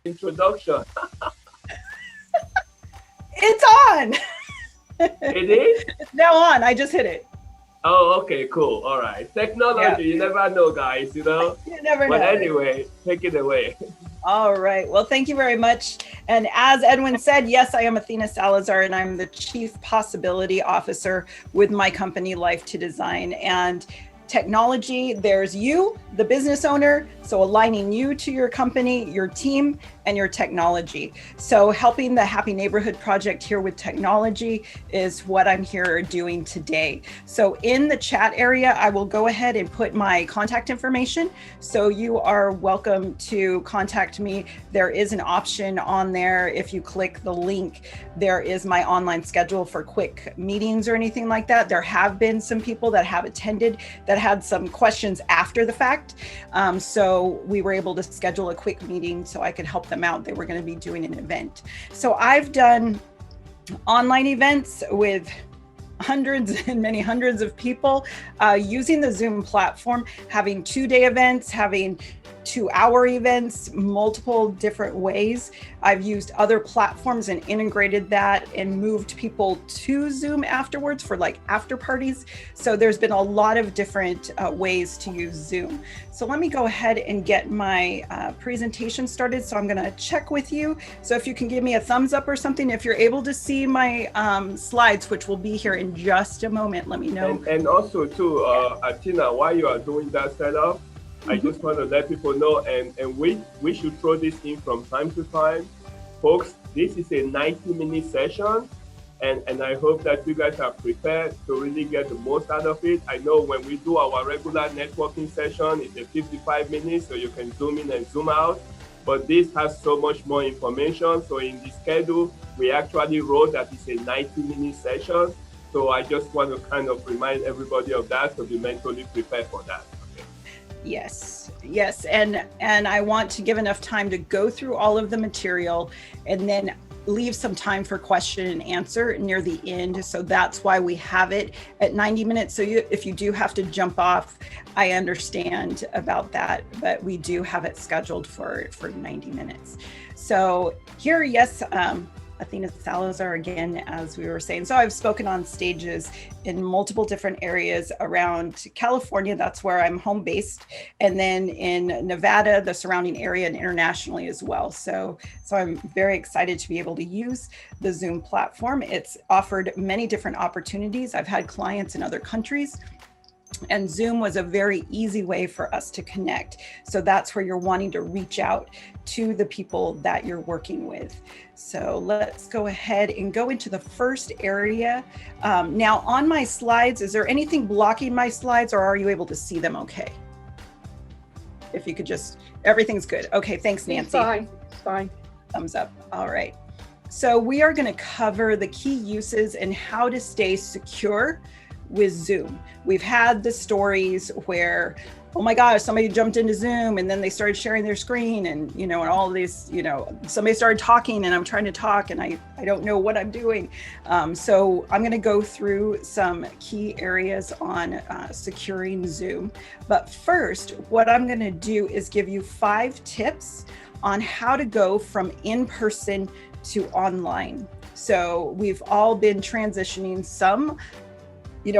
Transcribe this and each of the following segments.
introduction. It's on. It is? It's now on. I just hit it. Oh, okay, cool. All right. Yeah. Technology, you never know, guys. You never But know. anyway, take it away. All right. Well, thank you very much. And as Edwin said, yes, I am Athena Salazar, and I'm the Chief Possibility Officer with my company, Life to Design. And technology, there's you, the business owner. So aligning you to your company, your team, and your technology. So helping the Happy Neighborhood Project here with technology is what I'm here doing today. So in the chat area, I will go ahead and put my contact information. So you are welcome to contact me. There is an option on there. If you click the link, there is my online schedule for quick meetings or anything like that. There have been some people that have attended that had some questions after the fact. So we were able to schedule a quick meeting so I could help them out. They were going to be doing an event. So I've done online events with hundreds and many hundreds of people using the Zoom platform, having 2-day events, having 2-hour events, multiple different ways. I've used other platforms and integrated that and moved people to Zoom afterwards for like after parties. So there's been a lot of different ways to use Zoom. So let me go ahead and get my presentation started. So I'm going to check with you. So if you can give me a thumbs up or something, if you're able to see my slides, which will be here in just a moment, let me know. And also too, Atina, while you are doing that setup, I just want to let people know, and we should throw this in from time to time. Folks, this is a 90-minute session, and I hope that you guys are prepared to really get the most out of it. I know when we do our regular networking session, it's a 55 minutes, so you can zoom in and zoom out. But this has so much more information. So in the schedule, we actually wrote that it's a 90-minute session. So I just want to kind of remind everybody of that, so be mentally prepared for that. Yes, yes, and I want to give enough time to go through all of the material and then leave some time for question and answer near the end. So that's why we have it at 90 minutes. So if you do have to jump off, I understand about that, but we do have it scheduled for 90 minutes. So here, yes, Athena Salazar again, as we were saying. So I've spoken on stages in multiple different areas around California. That's where I'm home based. And then in Nevada, the surrounding area, and internationally as well. So I'm very excited to be able to use the Zoom platform. It's offered many different opportunities. I've had clients in other countries, and Zoom was a very easy way for us to connect. So that's where you're wanting to reach out to the people that you're working with. So let's go ahead and go into the first area. Now on my slides, is there anything blocking my slides, or are you able to see them okay? If you could just, everything's good. Okay, thanks, Nancy. It's fine, it's fine. Thumbs up, all right. So we are gonna cover the key uses and how to stay secure with Zoom. We've had the stories where, oh my gosh, somebody jumped into Zoom and then they started sharing their screen, and and all of these, somebody started talking and I'm trying to talk and I don't know what I'm doing. So I'm going to go through some key areas on securing Zoom. But first, what I'm going to do is give you 5 tips on how to go from in-person to online. So we've all been transitioning. Some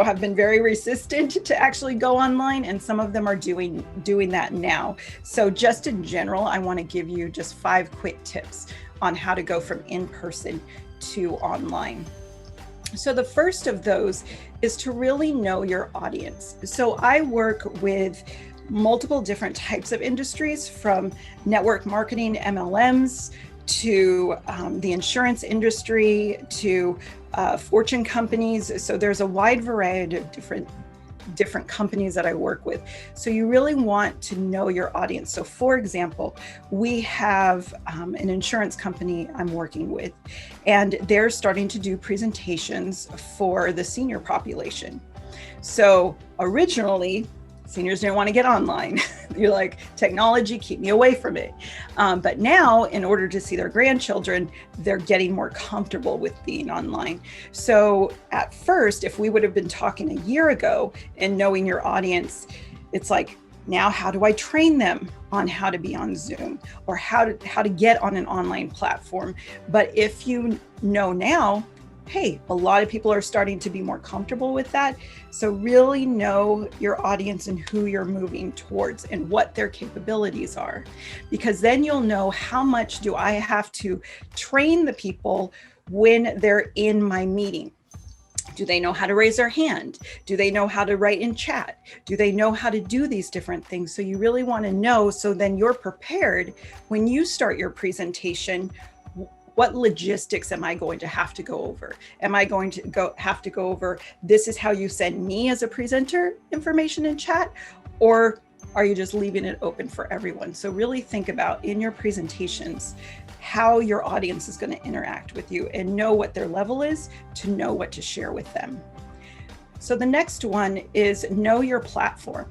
have been very resistant to actually go online, and some of them are doing that now. So just in general, I want to give you just 5 quick tips on how to go from in-person to online. So the first of those is to really know your audience. So I work with multiple different types of industries, from network marketing, MLMs, to the insurance industry, to Fortune companies. So there's a wide variety of different companies that I work with. So you really want to know your audience. So for example, we have an insurance company I'm working with, and they're starting to do presentations for the senior population. So originally, seniors didn't want to get online. You're like, technology, keep me away from it. But now, in order to see their grandchildren, they're getting more comfortable with being online. So at first, if we would have been talking a year ago and knowing your audience, it's like, Now, how do I train them on how to be on Zoom or how to get on an online platform? But if you know now, hey, a lot of people are starting to be more comfortable with that. So really know your audience and who you're moving towards and what their capabilities are, because then you'll know how much do I have to train the people when they're in my meeting. Do they know how to raise their hand? Do they know how to write in chat? Do they know how to do these different things? So you really want to know, so then you're prepared when you start your presentation. What logistics am I going to have to go over? Am I going to have to go over, this is how you send me as a presenter information in chat? Or are you just leaving it open for everyone? So really think about in your presentations, how your audience is going to interact with you and know what their level is to know what to share with them. So the next one is know your platform.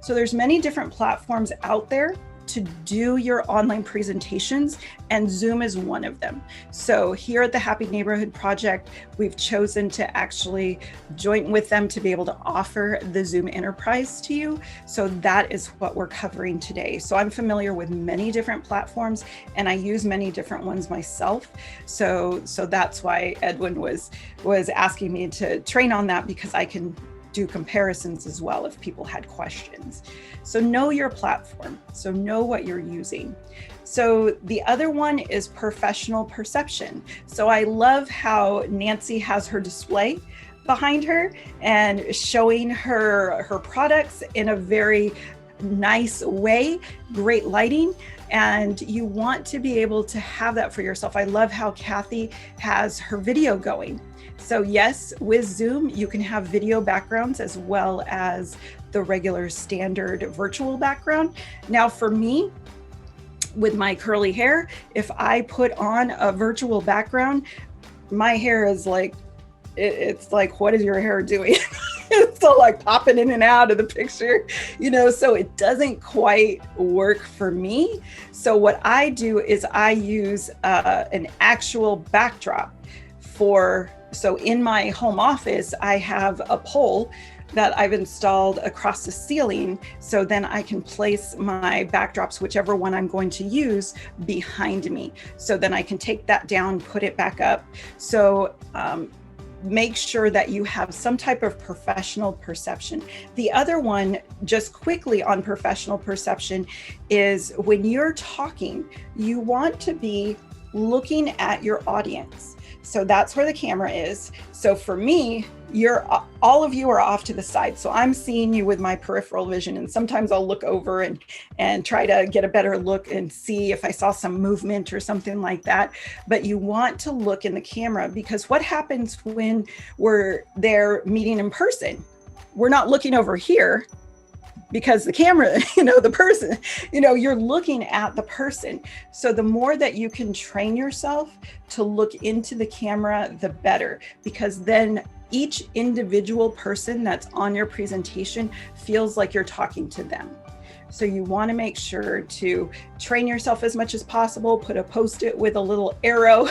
So there's many different platforms out there to do your online presentations, and Zoom is one of them. So here at the Happy Neighborhood Project, we've chosen to actually join with them to be able to offer the Zoom Enterprise to you. So that is what we're covering today. So I'm familiar with many different platforms and I use many different ones myself. So that's why Edwin was asking me to train on that, because I can do comparisons as well if people had questions. So know your platform. So know what you're using. So the other one is professional perception. So I love how Nancy has her display behind her and showing her products in a very nice way, great lighting. And you want to be able to have that for yourself. I love how Kathy has her video going. So yes, with Zoom, you can have video backgrounds as well as the regular standard virtual background. Now for me, with my curly hair, if I put on a virtual background, my hair is like, it's like, what is your hair doing? It's all like popping in and out of the picture, so it doesn't quite work for me. So what I do is I use an actual backdrop so in my home office, I have a pole that I've installed across the ceiling. So then I can place my backdrops, whichever one I'm going to use, behind me. So then I can take that down, put it back up. So make sure that you have some type of professional perception. The other one, just quickly on professional perception, is when you're talking, you want to be looking at your audience. So that's where the camera is. So for me, all of you are off to the side. So I'm seeing you with my peripheral vision. And sometimes I'll look over and try to get a better look and see if I saw some movement or something like that. But you want to look in the camera, because what happens when we're there meeting in person? We're not looking over here, because the camera, the person, you're looking at the person. So the more that you can train yourself to look into the camera, the better, because then each individual person that's on your presentation feels like you're talking to them. So you want to make sure to train yourself as much as possible, put a Post-it with a little arrow,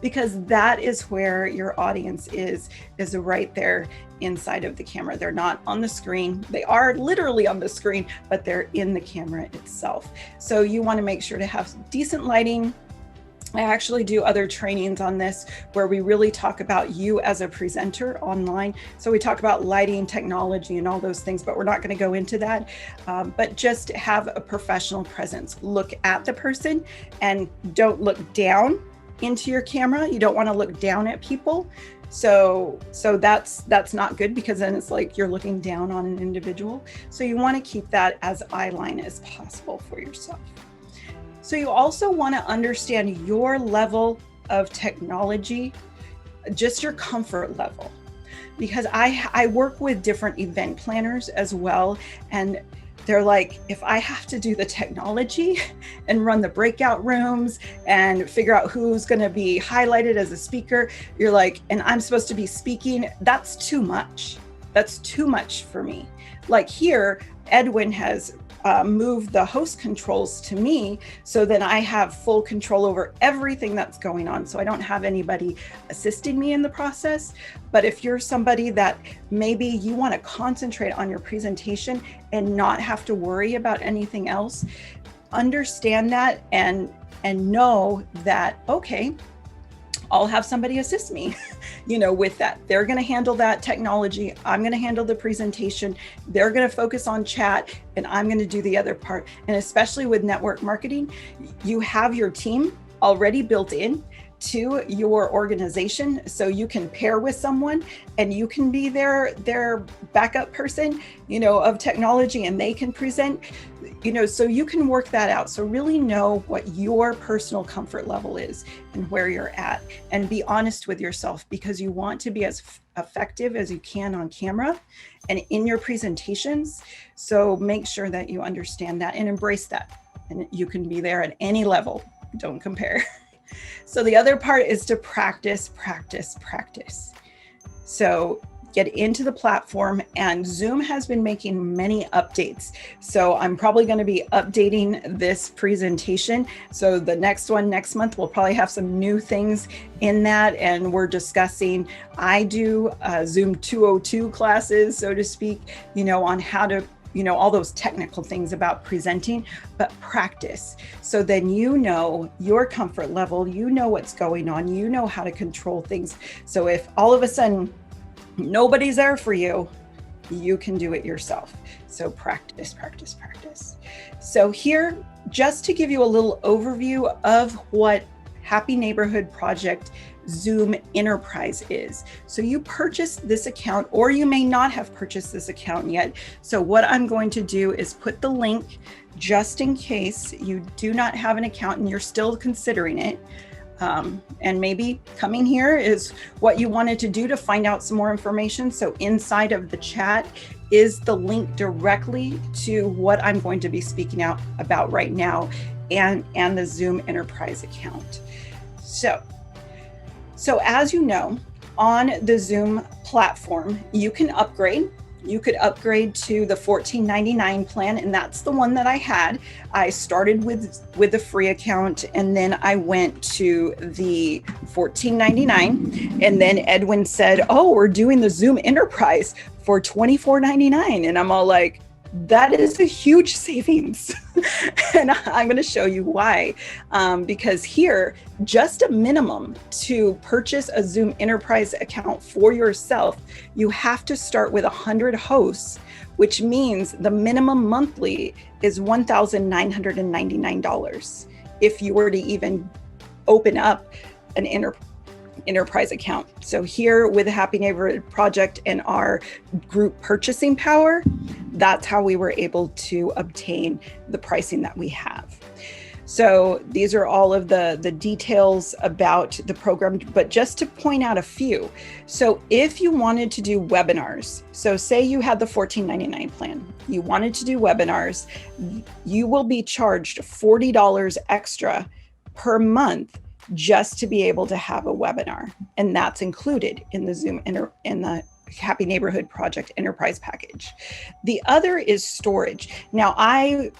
because that is where your audience is right there inside of the camera. They're not on the screen. They are literally on the screen, but they're in the camera itself. So you want to make sure to have decent lighting. I actually do other trainings on this where we really talk about you as a presenter online. So we talk about lighting, technology, and all those things, but we're not going to go into that. But just have a professional presence. Look at the person and don't look down into your camera. You don't want to look down at people. So that's not good, because then it's like you're looking down on an individual. So you want to keep that as eyeline as possible for yourself. So you also want to understand your level of technology, just your comfort level, because I work with different event planners as well. And they're like, if I have to do the technology and run the breakout rooms and figure out who's going to be highlighted as a speaker, you're like, and I'm supposed to be speaking, that's too much. That's too much for me. Like here, Edwin has move the host controls to me, so then I have full control over everything that's going on. So I don't have anybody assisting me in the process. But if you're somebody that maybe you want to concentrate on your presentation and not have to worry about anything else, understand that and know that, okay, I'll have somebody assist me, with that. They're going to handle that technology. I'm going to handle the presentation. They're going to focus on chat, and I'm going to do the other part. And especially with network marketing, you have your team already built in to your organization, so you can pair with someone and you can be their backup person, of technology, and they can present, so you can work that out. So really know what your personal comfort level is and where you're at, and be honest with yourself, because you want to be as effective as you can on camera and in your presentations. So make sure that you understand that and embrace that, and you can be there at any level. Don't compare. So the other part is to practice. So get into the platform, and Zoom has been making many updates. So I'm probably going to be updating this presentation. So the next one next month, we'll probably have some new things in that. And we're discussing, I do Zoom 202 classes, so to speak, on how to all those technical things about presenting, but practice. So then your comfort level, what's going on, how to control things. So if all of a sudden nobody's there for you, you can do it yourself. So practice. So here, just to give you a little overview of what Happy Neighborhood Project Zoom Enterprise is. So you purchased this account, or you may not have purchased this account yet. So what I'm going to do is put the link, just in case you do not have an account and you're still considering it. And maybe coming here is what you wanted to do to find out some more information. So inside of the chat is the link directly to what I'm going to be speaking out about right now, and the Zoom Enterprise account. So as you know, on the Zoom platform, you can upgrade. You could upgrade to the $14.99 plan, and that's the one that I had. I started with the free account, and then I went to the $14.99, and then Edwin said, "Oh, we're doing the Zoom Enterprise for $24.99," and I'm all like, that is a huge savings. And I'm going to show you why. Because here, just a minimum to purchase a Zoom Enterprise account for yourself, you have to start with 100 hosts, which means the minimum monthly is $1,999 if you were to even open up an enterprise account. So here with the Happy Neighborhood Project and our group purchasing power, that's how we were able to obtain the pricing that we have. So these are all of the details about the program, but just to point out a few. So if you wanted to do webinars, so say you had the $14.99 plan, you wanted to do webinars, you will be charged $40 extra per month just to be able to have a webinar. And that's included in the Zoom in the Happy Neighborhood Project Enterprise package. The other is storage. Now,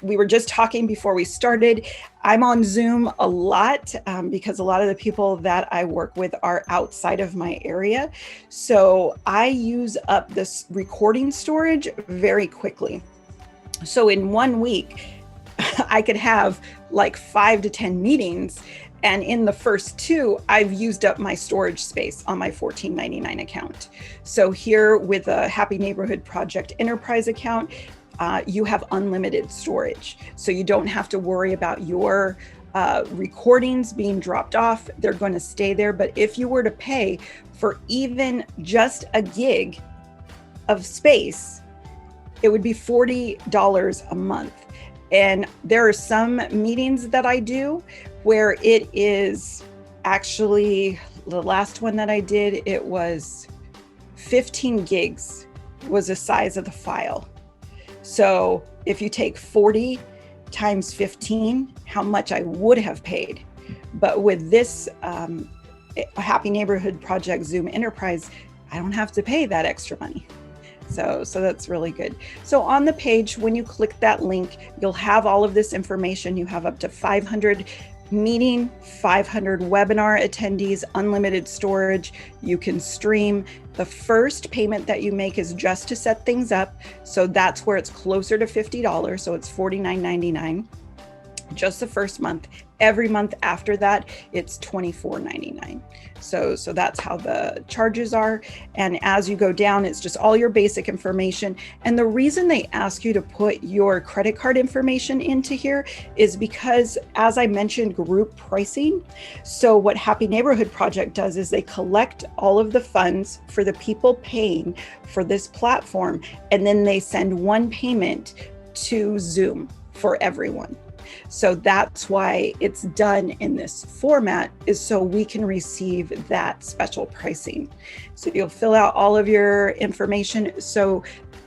we were just talking before we started, I'm on Zoom a lot because a lot of the people that I work with are outside of my area. So I use up this recording storage very quickly. So in 1 week, I could have like 5 to 10 meetings. And in the first 2, I've used up my storage space on my $14.99 account. So here with a Happy Neighborhood Project Enterprise account, you have unlimited storage. So you don't have to worry about your recordings being dropped off. They're going to stay there. But if you were to pay for even just a gig of space, it would be $40 a month. And there are some meetings that I do where it is actually, the last one that I did, it was 15 gigs was the size of the file. So if you take 40 times 15, how much I would have paid. But with this Happy Neighborhood Project Zoom Enterprise, I don't have to pay that extra money. So that's really good. So on the page, when you click that link, you'll have all of this information. You have up to 500 meeting, 500 webinar attendees, unlimited storage. You can stream. The first payment that you make is just to set things up. So that's where it's closer to $50. So it's $49.99. Just the first month. Every month after that, it's $24.99. So that's how the charges are. And as you go down, it's just all your basic information. And the reason they ask you to put your credit card information into here is because, as I mentioned, group pricing. So what Happy Neighborhood Project does is they collect all of the funds for the people paying for this platform, and then they send one payment to Zoom for everyone. So that's why it's done in this format, is so we can receive that special pricing. So you'll fill out all of your information. So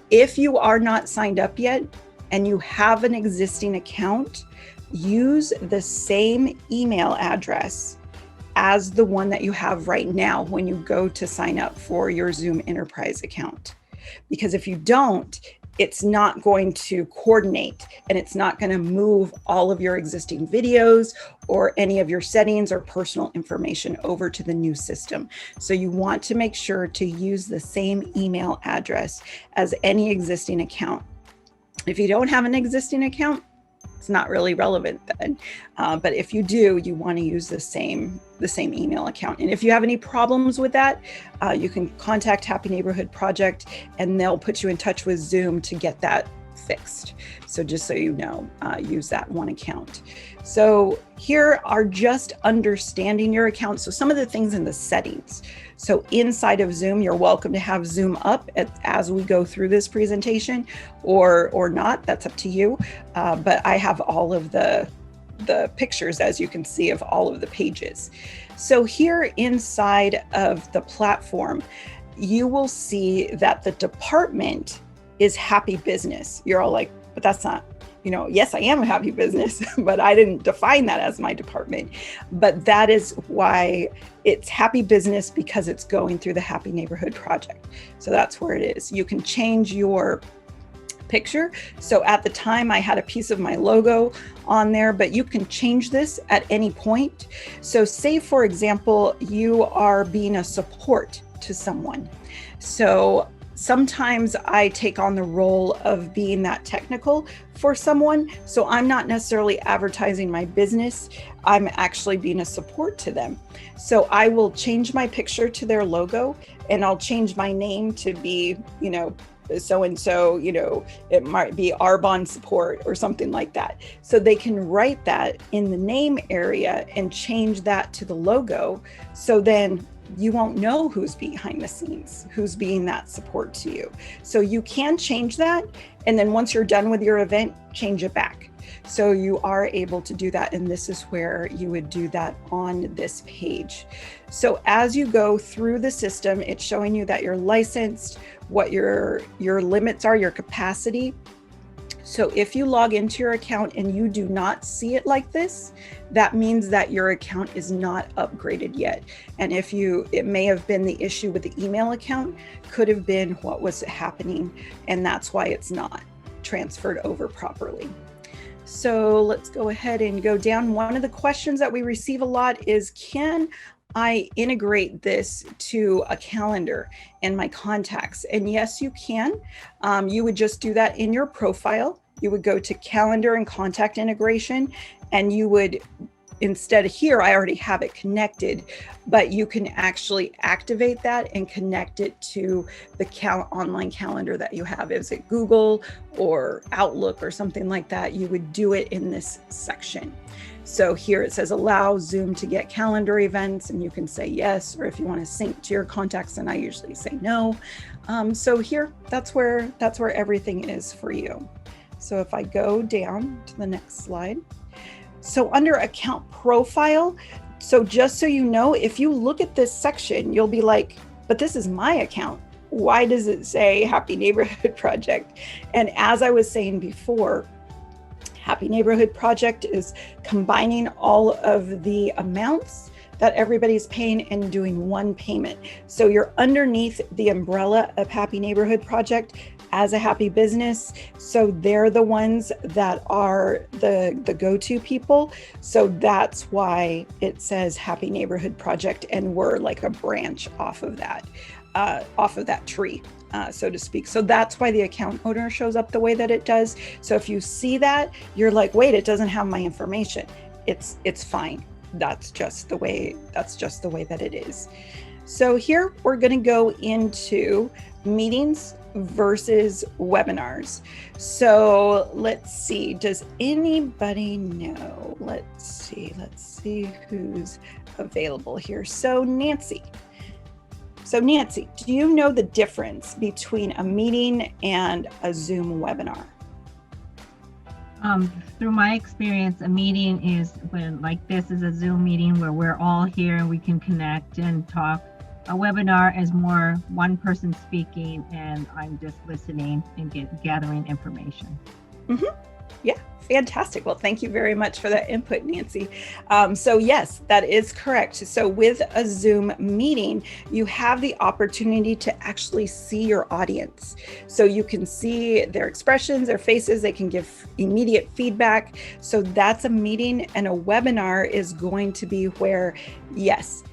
if you are not signed up yet and you have an existing account, use the same email address as the one that you have right now when you go to sign up for your Zoom Enterprise account. Because if you don't, it's not going to coordinate, and it's not going to move all of your existing videos or any of your settings or personal information over to the new system. So you want to make sure to use the same email address as any existing account. If you don't have an existing account, it's not really relevant then. But if you do, you want to use the same email account. And if you have any problems with that, you can contact Happy Neighborhood Project, and they'll put you in touch with Zoom to get that fixed. So just so you know, use that one account. So here are just understanding your account. So some of the things in the settings. So inside of Zoom, you're welcome to have Zoom up as we go through this presentation, or not, that's up to you. But I have all of the pictures, as you can see, of all of the pages. So here inside of the platform, you will see that the department is Happy Business. You're all like, but that's not, yes, I am a happy business, but I didn't define that as my department. But that is why it's Happy Business, because it's going through the Happy Neighborhood Project. So that's where it is. You can change your picture. So at the time I had a piece of my logo on there, but you can change this at any point. So say, for example, you are being a support to someone. So sometimes I take on the role of being that technical for someone. So I'm not necessarily advertising my business. I'm actually being a support to them. So I will change my picture to their logo, and I'll change my name to be, so-and-so, it might be Arbonne support or something like that. So they can write that in the name area and change that to the logo. So then you won't know who's behind the scenes, who's being that support to you. So you can change that. And then once you're done with your event, change it back. So you are able to do that. And this is where you would do that on this page. So as you go through the system, it's showing you that you're licensed, what your limits are, your capacity. So if you log into your account and you do not see it like this, that means that your account is not upgraded yet. And it may have been the issue with the email account, could have been what was happening, and that's why it's not transferred over properly. So let's go ahead and go down. One of the questions that we receive a lot is, can I integrate this to a calendar and my contacts? And yes, you can. You would just do that in your profile. You would go to calendar and contact integration, and you would, instead of here, I already have it connected, but you can actually activate that and connect it to the online calendar that you have. Is it Google or Outlook or something like that? You would do it in this section. So here it says allow Zoom to get calendar events, and you can say yes, or if you want to sync to your contacts, then I usually say no. So here, that's where everything is for you. So if I go down to the next slide. So under account profile, so just so you know, if you look at this section, you'll be like, but this is my account. Why does it say Happy Neighborhood Project? And as I was saying before, Happy Neighborhood Project is combining all of the amounts that everybody's paying and doing one payment. So you're underneath the umbrella of Happy Neighborhood Project as a happy business. So they're the ones that are the go-to people. So that's why it says Happy Neighborhood Project, and we're like a branch off of that tree, so to speak. So that's why the account owner shows up the way that it does. So if you see that, you're like, wait, it doesn't have my information. It's fine. That's just the way that it is. So here we're going to go into meetings versus webinars. So let's see, does anybody know? Let's see who's available here. So Nancy, do you know the difference between a meeting and a Zoom webinar? Through my experience, a meeting is when, like this is a Zoom meeting where we're all here and we can connect and talk. A webinar is more one person speaking and I'm just listening and gathering information. Mm-hmm. Yeah, fantastic. Well, thank you very much for that input, Nancy. So yes, that is correct. So with a Zoom meeting, you have the opportunity to actually see your audience. So you can see their expressions, their faces, they can give immediate feedback. So that's a meeting, and a webinar is going to be where, yes,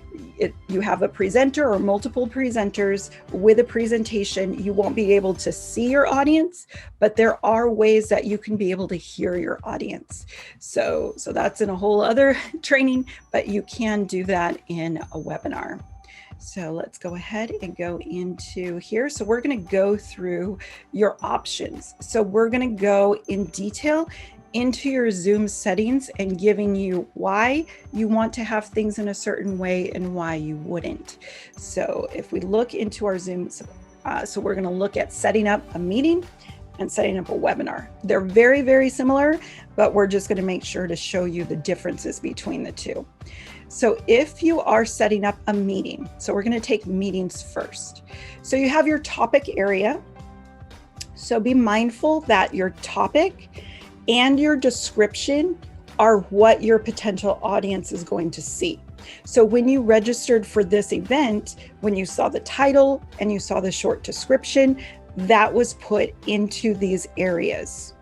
you have a presenter or multiple presenters with a presentation. You won't be able to see your audience, but there are ways that you can be able to hear your audience. So that's in a whole other training, but you can do that in a webinar. So let's go ahead and go into here. So we're going to go through your options. So we're going to go in detail into your Zoom settings and giving you why you want to have things in a certain way and why you wouldn't. So if we look into our Zoom, so we're going to look at setting up a meeting and setting up a webinar. They're very, very similar, but we're just going to make sure to show you the differences between the two. So if you are setting up a meeting, so we're going to take meetings first. So you have your topic area. So be mindful that your topic and your description are what your potential audience is going to see. So when you registered for this event, when you saw the title and you saw the short description, that was put into these areas.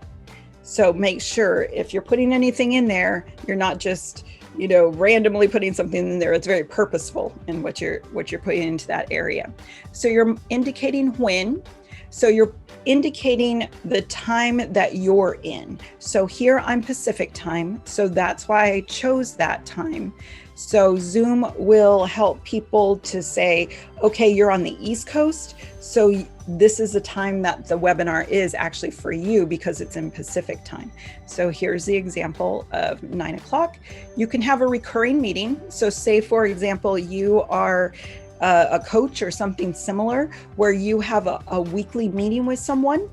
So make sure if you're putting anything in there, you're not just, randomly putting something in there. It's very purposeful in what you're putting into that area. So you're indicating when. So you're indicating the time that you're in. So here I'm Pacific time, so that's why I chose that time. So Zoom will help people to say, okay, you're on the East Coast, so this is the time that the webinar is actually for you because it's in Pacific time. So here's the example of 9 o'clock. You can have a recurring meeting. So say, for example, you are a coach or something similar where you have a weekly meeting with someone,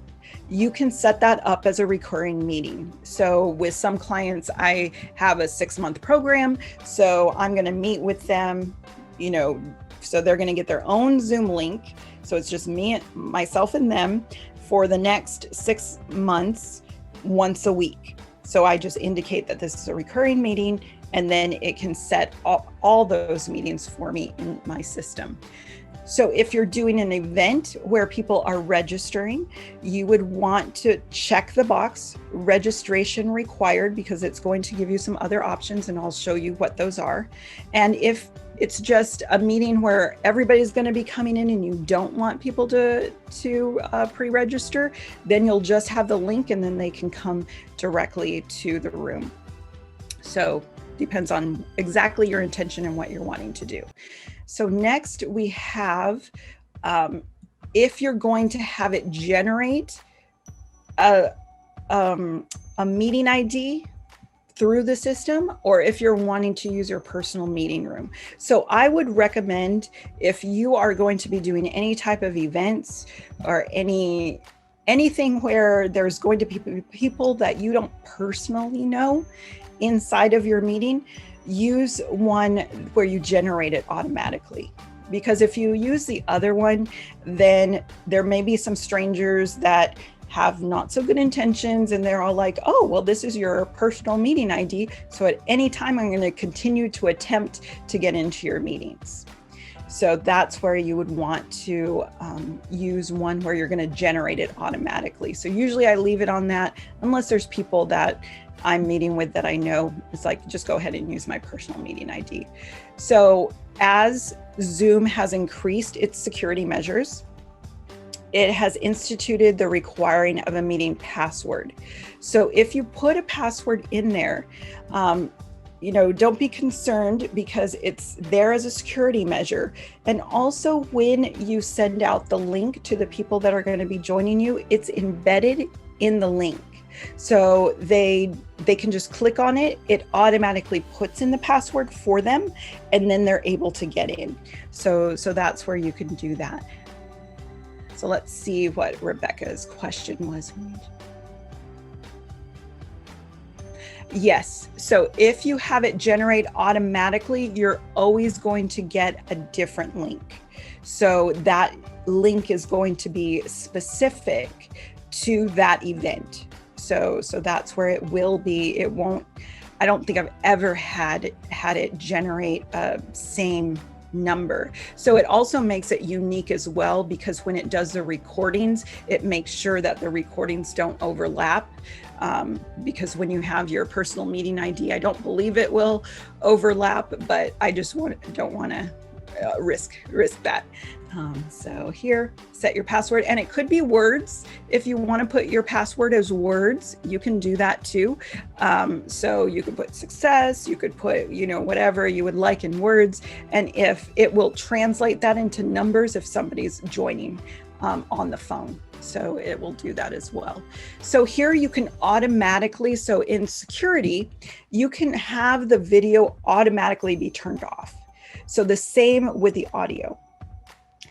you can set that up as a recurring meeting. So with some clients, I have a 6-month program. So I'm going to meet with them, so they're going to get their own Zoom link. So it's just me, myself and them for the next 6 months, once a week. So I just indicate that this is a recurring meeting, and then it can set all those meetings for me in my system. So if you're doing an event where people are registering, you would want to check the box, registration required, because it's going to give you some other options, and I'll show you what those are. And if it's just a meeting where everybody's going to be coming in and you don't want people to pre-register, then you'll just have the link and then they can come directly to the room. So depends on exactly your intention and what you're wanting to do. So next we have, if you're going to have it generate a meeting ID through the system, or if you're wanting to use your personal meeting room. So I would recommend, if you are going to be doing any type of events or anything where there's going to be people that you don't personally know inside of your meeting, use one where you generate it automatically. Because if you use the other one, then there may be some strangers that have not so good intentions, and they're all like, oh, well, this is your personal meeting ID. So at any time, I'm going to continue to attempt to get into your meetings. So that's where you would want to use one where you're going to generate it automatically. So usually I leave it on that unless there's people that I'm meeting with that I know it's like, just go ahead and use my personal meeting ID. So as Zoom has increased its security measures, it has instituted the requiring of a meeting password. So if you put a password in there, don't be concerned because it's there as a security measure. And also when you send out the link to the people that are going to be joining you, it's embedded in the link. So they can just click on it. It automatically puts in the password for them, and then they're able to get in. So that's where you can do that. So let's see what Rebecca's question was. Yes. So if you have it generate automatically, you're always going to get a different link. So that link is going to be specific to that event. So that's where it will be. It won't, I don't think I've ever had it generate a same number. So it also makes it unique as well, because when it does the recordings, it makes sure that the recordings don't overlap. Because when you have your personal meeting ID, I don't believe it will overlap, but I just don't want to risk that. So here, set your password, and it could be words. If you want to put your password as words, you can do that too. So you could put success, you could put, whatever you would like in words. And if it will translate that into numbers, if somebody's joining on the phone. So it will do that as well. So here you can automatically, so in security, you can have the video automatically be turned off. So the same with the audio.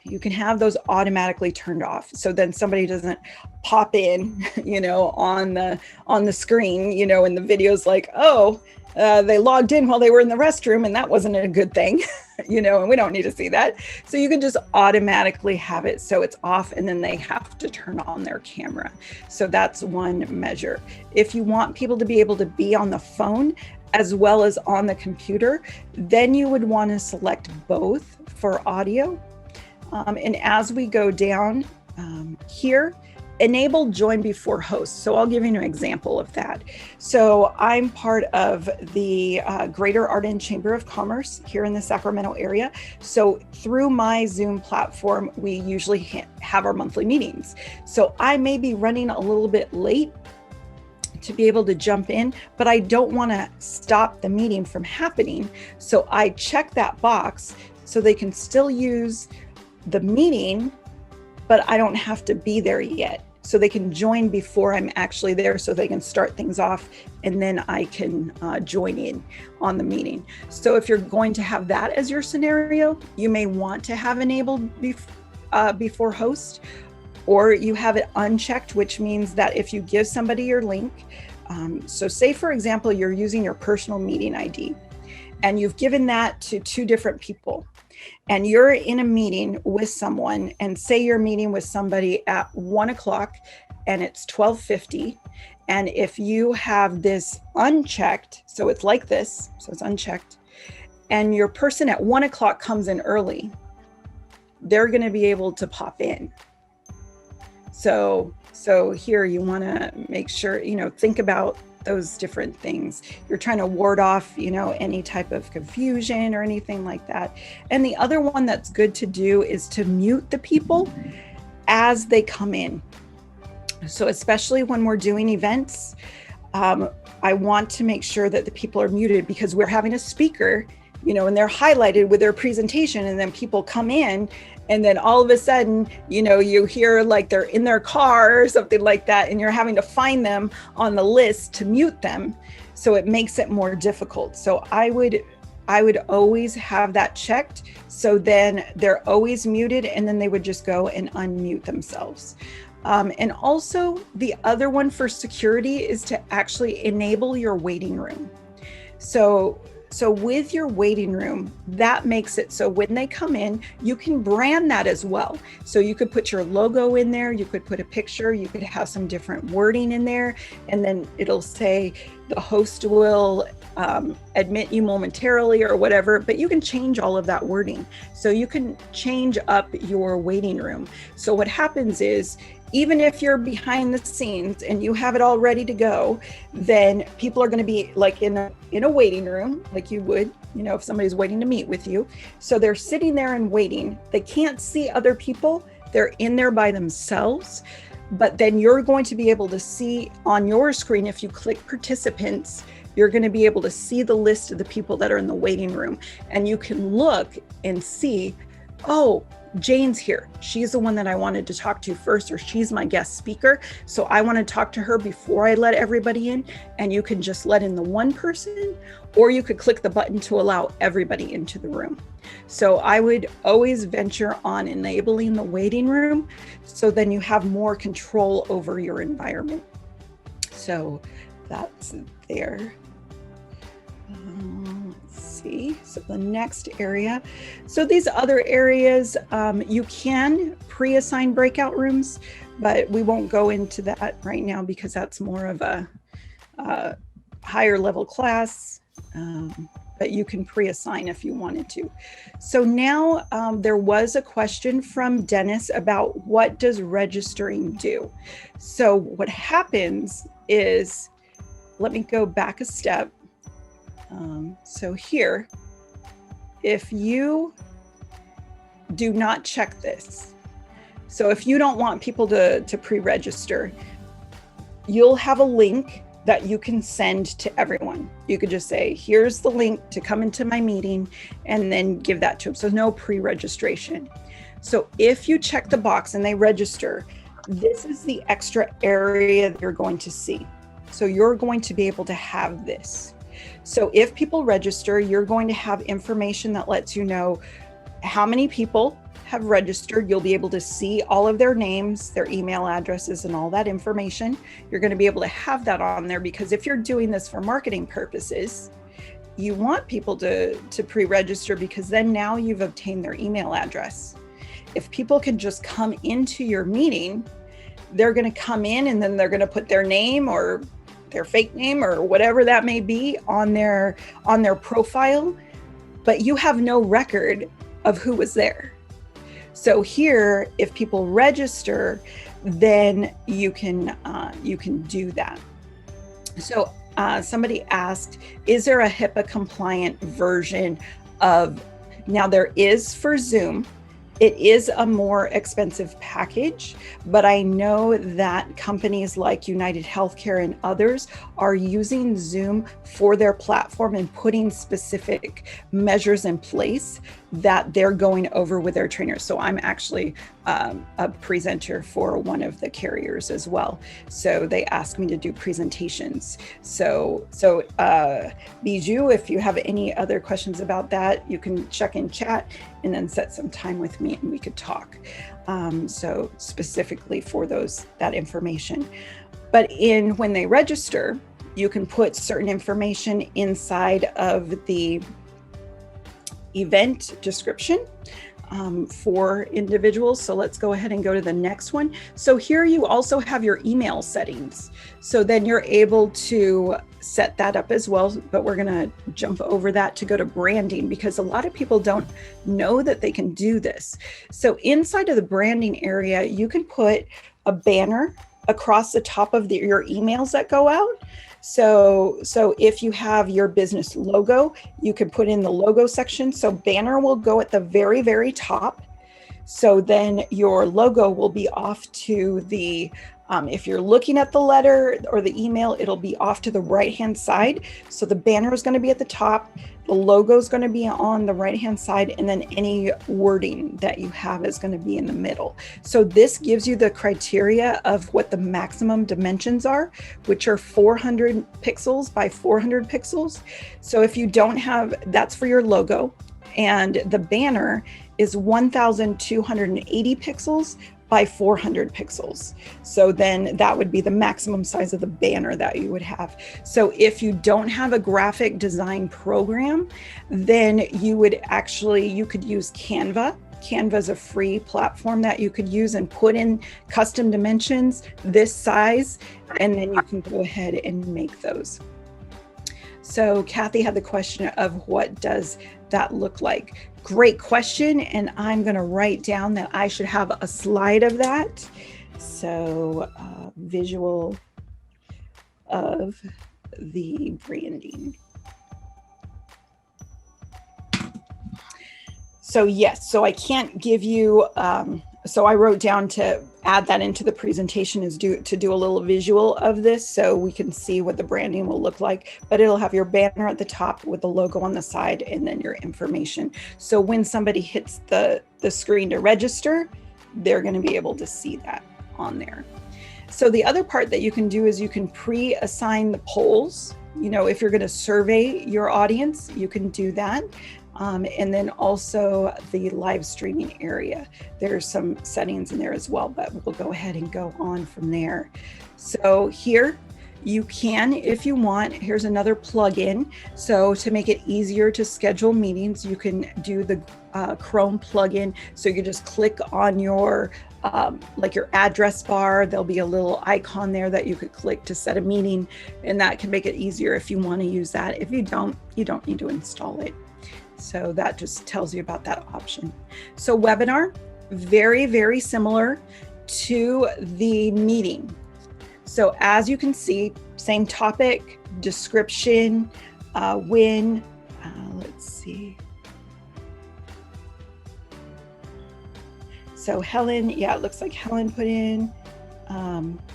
You can have those automatically turned off. So then somebody doesn't pop in, on the screen, and the video's like, oh, they logged in while they were in the restroom, and that wasn't a good thing, and we don't need to see that. So you can just automatically have it so it's off, and then they have to turn on their camera. So that's one measure. If you want people to be able to be on the phone as well as on the computer, then you would want to select both for audio. And as we go down here, enable join before host. So I'll give you an example of that. So I'm part of the Greater Arden Chamber of Commerce here in the Sacramento area. So through my Zoom platform, we usually have our monthly meetings. So I may be running a little bit late to be able to jump in, but I don't want to stop the meeting from happening. So I check that box so they can still use the meeting, but I don't have to be there yet. So they can join before I'm actually there, so they can start things off, and then I can join in on the meeting. So if you're going to have that as your scenario, you may want to have enabled before host, or you have it unchecked, which means that if you give somebody your link, so say for example, you're using your personal meeting ID and you've given that to two different people, and you're in a meeting with someone, and say you're meeting with somebody at 1 o'clock and it's 12:50. And if you have this unchecked, so it's like this, so it's unchecked, and your person at 1 o'clock comes in early, they're going to be able to pop in. So here you want to make sure, think about those different things. You're trying to ward off, any type of confusion or anything like that. And the other one that's good to do is to mute the people as they come in. So especially when we're doing events, I want to make sure that the people are muted, because we're having a speaker, and they're highlighted with their presentation, and then people come in, and then all of a sudden, you hear like they're in their car or something like that, and you're having to find them on the list to mute them. So it makes it more difficult. So I would always have that checked. So then they're always muted, and then they would just go and unmute themselves. And also the other one for security is to actually enable your waiting room. So So with your waiting room, that makes it so when they come in, you can brand that as well. So you could put your logo in there, you could put a picture, you could have some different wording in there, and then it'll say the host will admit you momentarily or whatever, but you can change all of that wording. So you can change up your waiting room. So what happens is, even if you're behind the scenes and you have it all ready to go, then people are going to be like in a waiting room, like you would, you know, if somebody's waiting to meet with you. So they're sitting there and waiting. They can't see other people. They're in there by themselves. But then you're going to be able to see on your screen, if you click participants, you're going to be able to see the list of the people that are in the waiting room. And you can look and see, oh, Jane's here. She's the one that I wanted to talk to first, or she's my guest speaker. So I want to talk to her before I let everybody in. And you can just let in the one person, or you could click the button to allow everybody into the room. So I would always venture on enabling the waiting room, so then you have more control over your environment. So that's there. Let's see. So the next area. So these other areas, you can pre-assign breakout rooms, but we won't go into that right now because that's more of a higher level class. But you can pre-assign if you wanted to. So now there was a question from Dennis about what does registering do? So what happens is, let me go back a step. So here, if you do not check this, so if you don't want people to pre-register, you'll have a link that you can send to everyone. You could just say, here's the link to come into my meeting, and then give that to them. So no pre-registration. So if you check the box and they register, this is the extra area that you're going to see. So you're going to be able to have this. So if people register, you're going to have information that lets you know how many people have registered. You'll be able to see all of their names, their email addresses, and all that information. You're going to be able to have that on there, because if you're doing this for marketing purposes, you want people to pre-register, because then now you've obtained their email address. If people can just come into your meeting, they're going to come in and then they're going to put their name or their fake name or whatever that may be on their profile, but you have no record of who was there. So here, if people register, then you can do that. So somebody asked, is there a HIPAA compliant version of, now there is for Zoom. It is a more expensive package, but I know that companies like United Healthcare and others are using Zoom for their platform and putting specific measures in place that they're going over with their trainers. So I'm actually a presenter for one of the carriers as well. So they asked me to do presentations. So Bijou, if you have any other questions about that, you can check in chat and then set some time with me and we could talk. So specifically for that information. But when they register, you can put certain information inside of the event description for individuals. So let's go ahead and go to the next one. So here you also have your email settings. So then you're able to set that up as well, but we're gonna jump over that to go to branding, because a lot of people don't know that they can do this. So inside of the branding area, you can put a banner across the top of your emails that go out. So if you have your business logo, you can put in the logo section. So banner will go at the very, very top. So then your logo will be off to the, if you're looking at the letter or the email, it'll be off to the right-hand side. So the banner is going to be at the top, the logo is going to be on the right-hand side, and then any wording that you have is going to be in the middle. So this gives you the criteria of what the maximum dimensions are, which are 400 pixels by 400 pixels. So if you don't have, that's for your logo, and the banner is 1,280 pixels by 400 pixels. So then that would be the maximum size of the banner that you would have. So if you don't have a graphic design program, then you could use Canva. Canva is a free platform that you could use and put in custom dimensions this size, and then you can go ahead and make those. So Kathy had the question of what does that look like? Great question, and I'm going to write down that I should have a slide of that. So visual of the branding. So yes, so I can't give you, so I wrote down to add that into the presentation to do a little visual of this so we can see what the branding will look like, but it'll have your banner at the top with the logo on the side and then your information. So when somebody hits the screen to register, they're going to be able to see that on there. So the other part that you can do is you can pre-assign the polls. You know, if you're going to survey your audience, you can do that. And then also the live streaming area. There's some settings in there as well, but we'll go ahead and go on from there. So here you can, if you want, here's another plugin. So to make it easier to schedule meetings, you can do the Chrome plugin. So you just click on your like your address bar, there'll be a little icon there that you could click to set a meeting, and that can make it easier if you want to use that. If you don't need to install it. So that just tells you about that option. So webinar, very, very similar to the meeting. So as you can see, same topic, description, let's see. So Helen, yeah, it looks like Helen put in,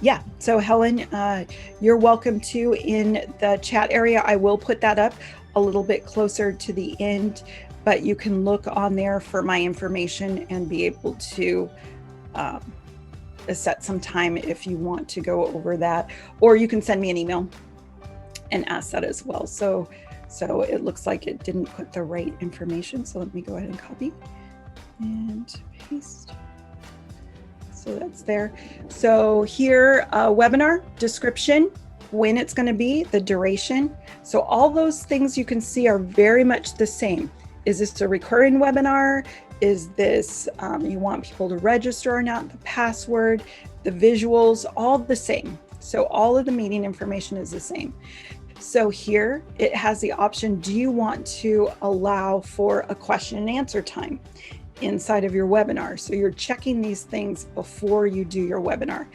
yeah, so Helen, you're welcome to in the chat area. I will put that up a little bit closer to the end, but you can look on there for my information and be able to set some time if you want to go over that, or you can send me an email and ask that as well. So it looks like it didn't put the right information. So let me go ahead and copy and paste. So that's there. So here, webinar description, when it's going to be, the duration. So all those things you can see are very much the same. Is this a recurring webinar? Is this, you want people to register or not? The password, the visuals, all the same. So all of the meeting information is the same. So here it has the option, do you want to allow for a question and answer time inside of your webinar? So you're checking these things before you do your webinar.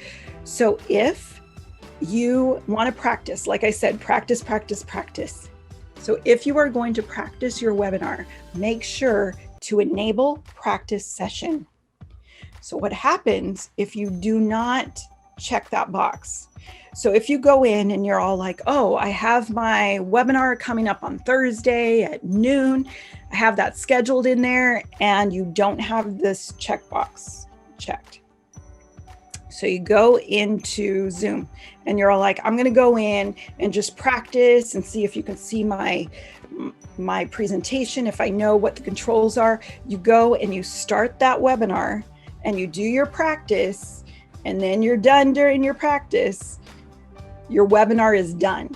So if you want to practice, like I said, practice, practice, practice. So if you are going to practice your webinar, make sure to enable practice session. So what happens if you do not check that box? So if you go in and you're all like, oh, I have my webinar coming up on Thursday at noon, I have that scheduled in there, and you don't have this checkbox checked. So you go into Zoom and you're all like, I'm going to go in and just practice and see if you can see my presentation, if I know what the controls are. You go and you start that webinar and you do your practice, and then you're done during your practice. Your webinar is done.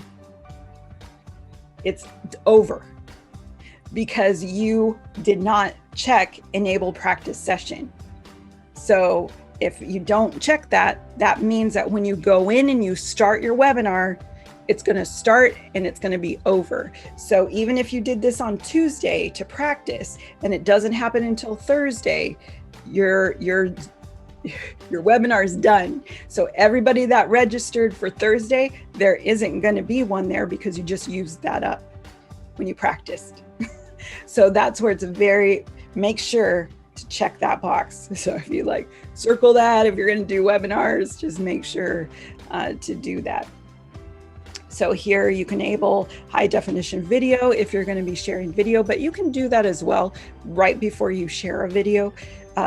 It's over because you did not check enable practice session. So if you don't check that, that means that when you go in and you start your webinar, it's going to start and it's going to be over. So even if you did this on Tuesday to practice and it doesn't happen until Thursday, your webinar is done. So everybody that registered for Thursday, there isn't going to be one there because you just used that up when you practiced. So that's where it's make sure to check that box. So if you like circle that, if you're going to do webinars, just make sure to do that. So here you can enable high definition video if you're going to be sharing video, but you can do that as well right before you share a video.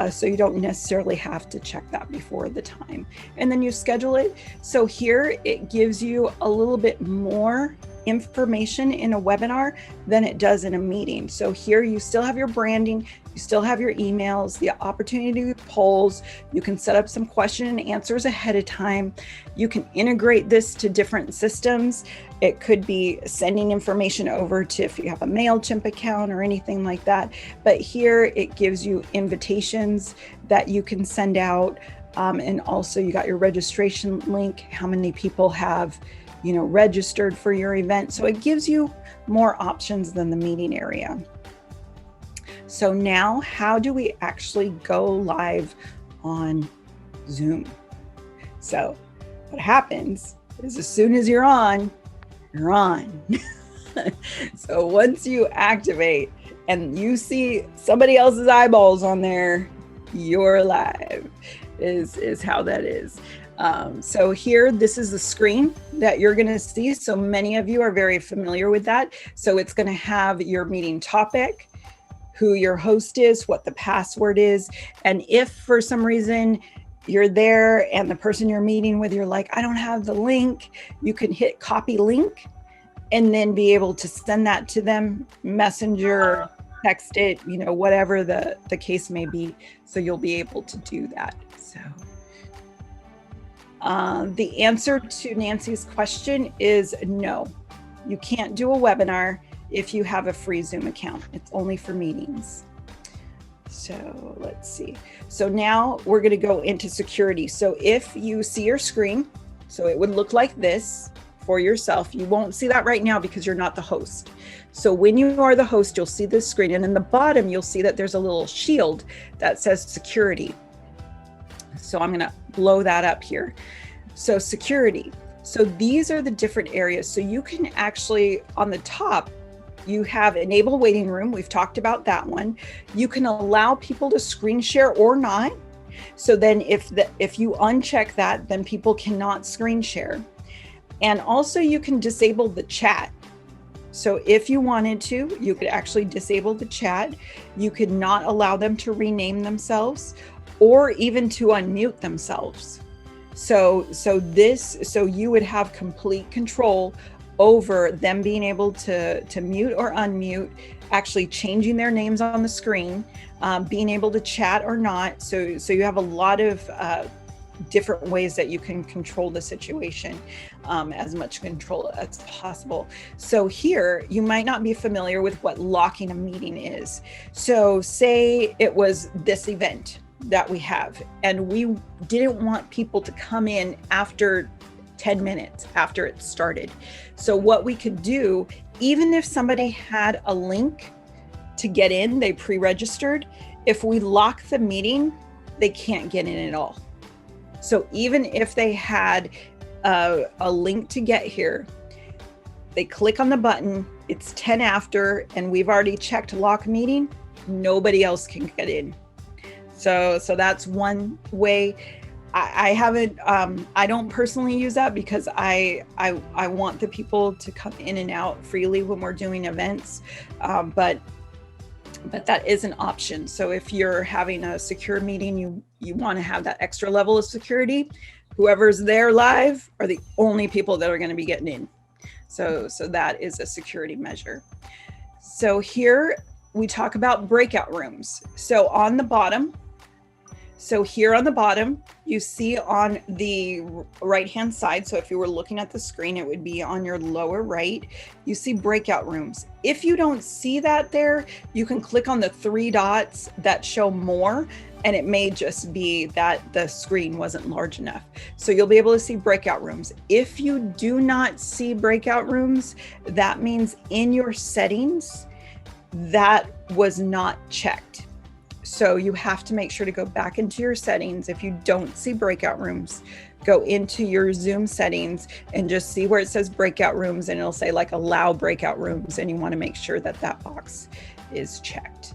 So you don't necessarily have to check that before the time. And then you schedule it. So here it gives you a little bit more information in a webinar than it does in a meeting. So here you still have your branding, you still have your emails, the opportunity to do polls, you can set up some question and answers ahead of time. You can integrate this to different systems. It could be sending information over to if you have a MailChimp account or anything like that. But here it gives you invitations that you can send out. And also you got your registration link, how many people have, registered for your event. So it gives you more options than the meeting area. So now how do we actually go live on Zoom? So what happens is as soon as you're on, you're on. So once you activate and you see somebody else's eyeballs on there, you're live is how that is. So here, this is the screen that you're going to see. So many of you are very familiar with that. So it's going to have your meeting topic, who your host is, what the password is. And if for some reason you're there and the person you're meeting with, you're like, I don't have the link, you can hit copy link and then be able to send that to them, messenger, text it, whatever the case may be. So you'll be able to do that. So the answer to Nancy's question is no. You can't do a webinar if you have a free Zoom account. It's only for meetings. So let's see. So now we're going to go into security. So if you see your screen, so it would look like this for yourself. You won't see that right now because you're not the host. So when you are the host, you'll see this screen, and in the bottom, you'll see that there's a little shield that says security. So I'm going to blow that up here. So security. So these are the different areas. So you can actually, on the top, you have enable waiting room. We've talked about that one. You can allow people to screen share or not. So then if you uncheck that, then people cannot screen share. And also you can disable the chat. So if you wanted to, you could actually disable the chat. You could not allow them to rename themselves or even to unmute themselves. So you would have complete control over them being able to mute or unmute, actually changing their names on the screen, being able to chat or not. So you have a lot of different ways that you can control the situation, as much control as possible. So here, you might not be familiar with what locking a meeting is. So say it was this event that we have, and we didn't want people to come in after 10 minutes after it started. So what we could do, even if somebody had a link to get in, they pre-registered, if we lock the meeting, they can't get in at all. So even if they had a link to get here, they click on the button, it's 10 after, and we've already checked lock meeting, nobody else can get in. So that's one way. I haven't, I don't personally use that because I want the people to come in and out freely when we're doing events, but that is an option. So if you're having a secure meeting, you want to have that extra level of security, whoever's there live are the only people that are going to be getting in. So that is a security measure. So here we talk about breakout rooms. So on the bottom, so here on the bottom, you see on the right-hand side, so if you were looking at the screen, it would be on your lower right, you see breakout rooms. If you don't see that there, you can click on the 3 dots that show more, and it may just be that the screen wasn't large enough. So you'll be able to see breakout rooms. If you do not see breakout rooms, that means in your settings, that was not checked. So you have to make sure to go back into your settings. If you don't see breakout rooms, go into your Zoom settings and just see where it says breakout rooms, and it'll say like allow breakout rooms, and you want to make sure that that box is checked.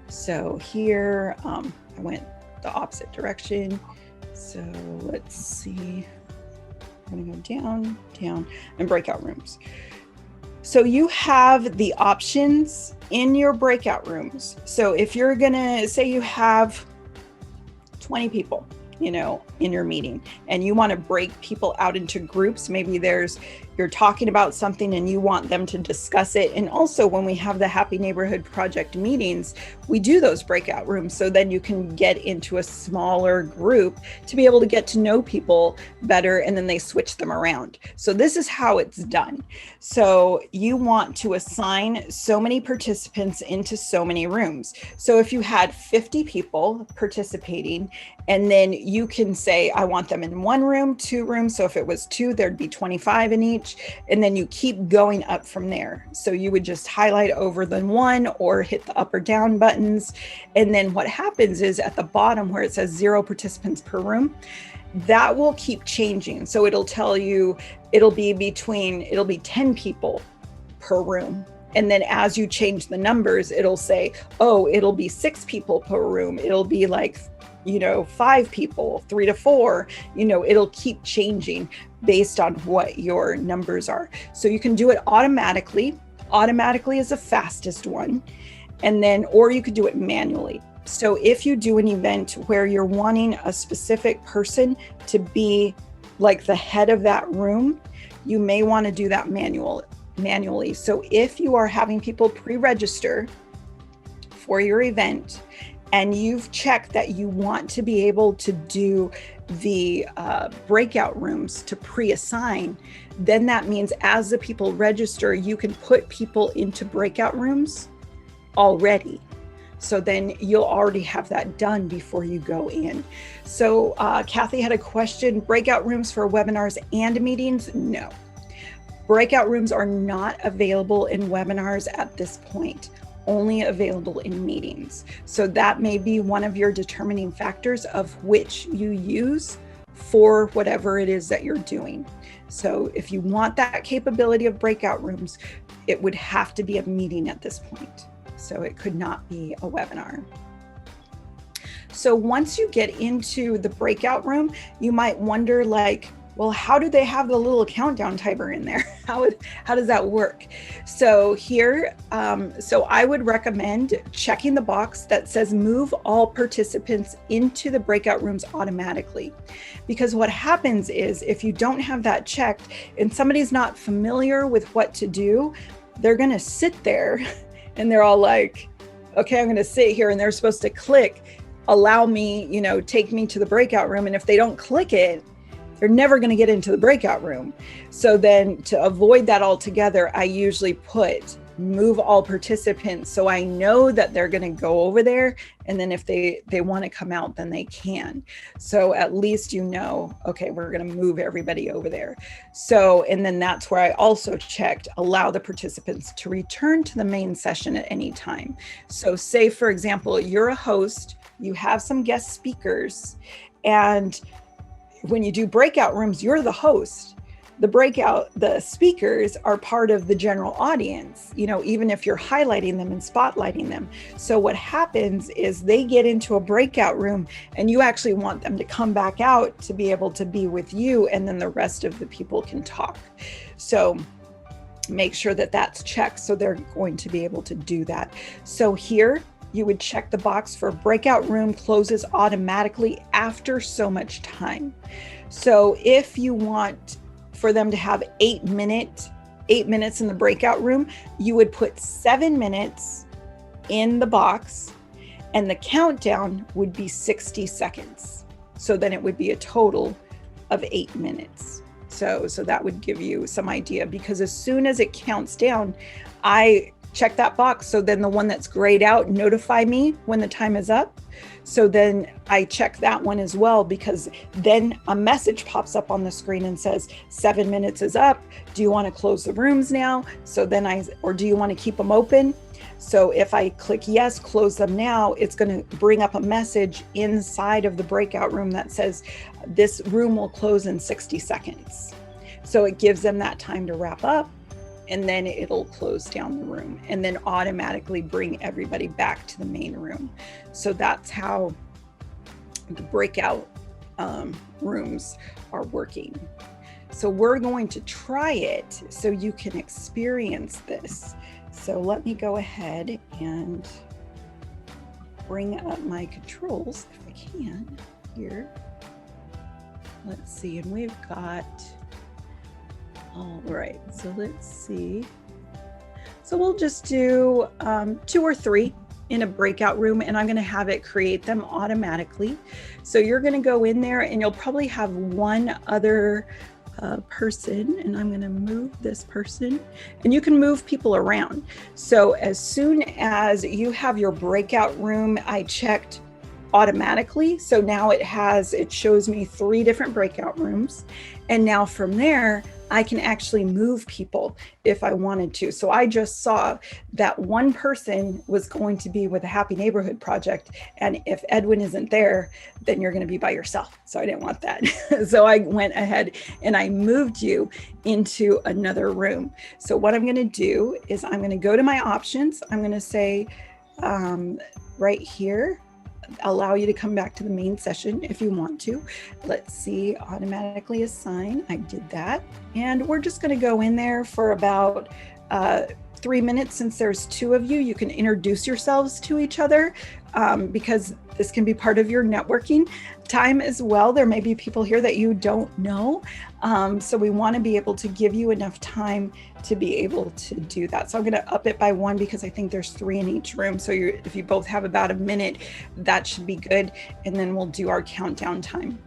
So here, I went the opposite direction. So let's see, I'm gonna go down, down, and breakout rooms. So you have the options in your breakout rooms. So if you're gonna say you have 20 people, in your meeting, and you want to break people out into groups, maybe there's, you're talking about something and you want them to discuss it. And also when we have the Happy Neighborhood Project meetings, we do those breakout rooms. So then you can get into a smaller group to be able to get to know people better, and then they switch them around. So this is how it's done. So you want to assign so many participants into so many rooms. So if you had 50 people participating, and then you can say, I want them in one room, 2 rooms. So if it was 2, there'd be 25 in each. And then you keep going up from there. So you would just highlight over the 1 or hit the up or down buttons. And then what happens is at the bottom where it says 0 participants per room, that will keep changing. So it'll tell you, it'll be 10 people per room. And then as you change the numbers, it'll say, oh, it'll be 6 people per room. It'll be like, 5 people, 3 to 4, it'll keep changing based on what your numbers are. So you can do it automatically. Automatically is the fastest one. And then, or you could do it manually. So if you do an event where you're wanting a specific person to be like the head of that room, you may want to do that manually. So if you are having people pre-register for your event, and you've checked that you want to be able to do the breakout rooms to pre-assign, then that means as the people register, you can put people into breakout rooms already. So then you'll already have that done before you go in. So Kathy had a question, breakout rooms for webinars and meetings? No. Breakout rooms are not available in webinars at this point. Only available in meetings. So that may be one of your determining factors of which you use for whatever it is that you're doing. So if you want that capability of breakout rooms, it would have to be a meeting at this point. So it could not be a webinar. So once you get into the breakout room, you might wonder well, how do they have the little countdown timer in there? How does that work? So here, so I would recommend checking the box that says move all participants into the breakout rooms automatically. Because what happens is if you don't have that checked and somebody's not familiar with what to do, they're gonna sit there and they're all like, okay, I'm gonna sit here, and they're supposed to click, allow me, take me to the breakout room. And if they don't click it, they're never going to get into the breakout room. So then to avoid that altogether, I usually put move all participants. So I know that they're going to go over there. And then if they want to come out, then they can. So at least okay, we're going to move everybody over there. So, and then that's where I also checked, allow the participants to return to the main session at any time. So say, for example, you're a host, you have some guest speakers, and when you do breakout rooms, you're the host. The speakers are part of the general audience, even if you're highlighting them and spotlighting them. So what happens is they get into a breakout room and you actually want them to come back out to be able to be with you, and then the rest of the people can talk. So make sure that that's checked. So they're going to be able to do that. So here, you would check the box for breakout room closes automatically after so much time. So if you want for them to have 8 minutes in the breakout room, you would put 7 minutes in the box and the countdown would be 60 seconds. So then it would be a total of 8 minutes. So that would give you some idea, because as soon as it counts down, I check that box. So then the one that's grayed out, notify me when the time is up. So then I check that one as well, because then a message pops up on the screen and says 7 minutes is up. Do you want to close the rooms now? So then or do you want to keep them open? So if I click yes, close them now, it's going to bring up a message inside of the breakout room that says this room will close in 60 seconds. So it gives them that time to wrap up, and then it'll close down the room and then automatically bring everybody back to the main room. So that's how the breakout rooms are working. So we're going to try it so you can experience this. So let me go ahead and bring up my controls if I can here. Let's see, and we've got All right, so let's see. So we'll just do 2 or 3 in a breakout room, and I'm going to have it create them automatically. So you're going to go in there and you'll probably have one other person, and I'm going to move this person, and you can move people around. So as soon as you have your breakout room, I checked automatically. So now it shows me 3 different breakout rooms. And now from there, I can actually move people if I wanted to. So I just saw that one person was going to be with a Happy Neighborhood Project. And if Edwin isn't there, then you're going to be by yourself. So I didn't want that. So I went ahead and I moved you into another room. So what I'm going to do is I'm going to go to my options. I'm going to say right here, allow you to come back to the main session if you want to. Let's see, automatically assign. I did that. And we're just going to go in there for about 3 minutes. Since there's 2 of you, you can introduce yourselves to each other because this can be part of your networking time as well. There may be people here that you don't know. So we want to be able to give you enough time to be able to do that. So I'm going to up it by 1 because I think there's 3 in each room. So if you both have about a minute, that should be good. And then we'll do our countdown time.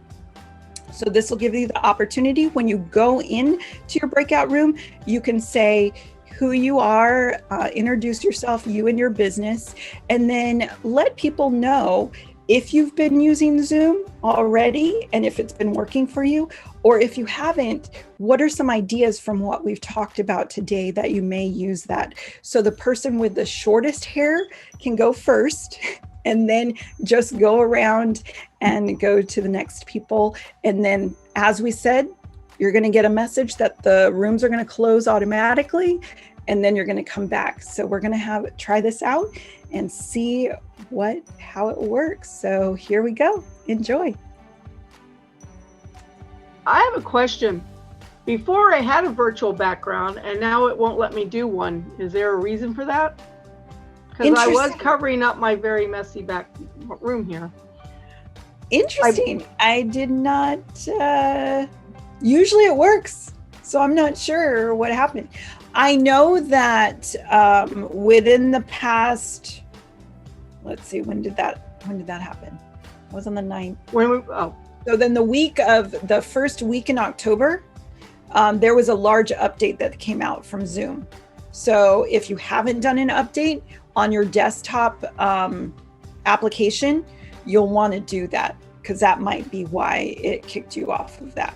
So this will give you the opportunity when you go in to your breakout room, you can say who you are, introduce yourself, you and your business, and then let people know if you've been using Zoom already and if it's been working for you, or if you haven't, what are some ideas from what we've talked about today that you may use that? So the person with the shortest hair can go first, and then just go around and go to the next people. And then, as we said, you're going to get a message that the rooms are going to close automatically, and then you're going to come back. So we're going to try this out and see how it works. So here we go. Enjoy. I have a question. Before I had a virtual background and now it won't let me do one. Is there a reason for that? Because I was covering up my very messy back room here. Interesting. I did not, usually it works. So I'm not sure what happened. I know that within the past, let's see, when did that happen? It was on the 9th. So then the first week in October, there was a large update that came out from Zoom. So if you haven't done an update on your desktop application, you'll want to do that because that might be why it kicked you off of that.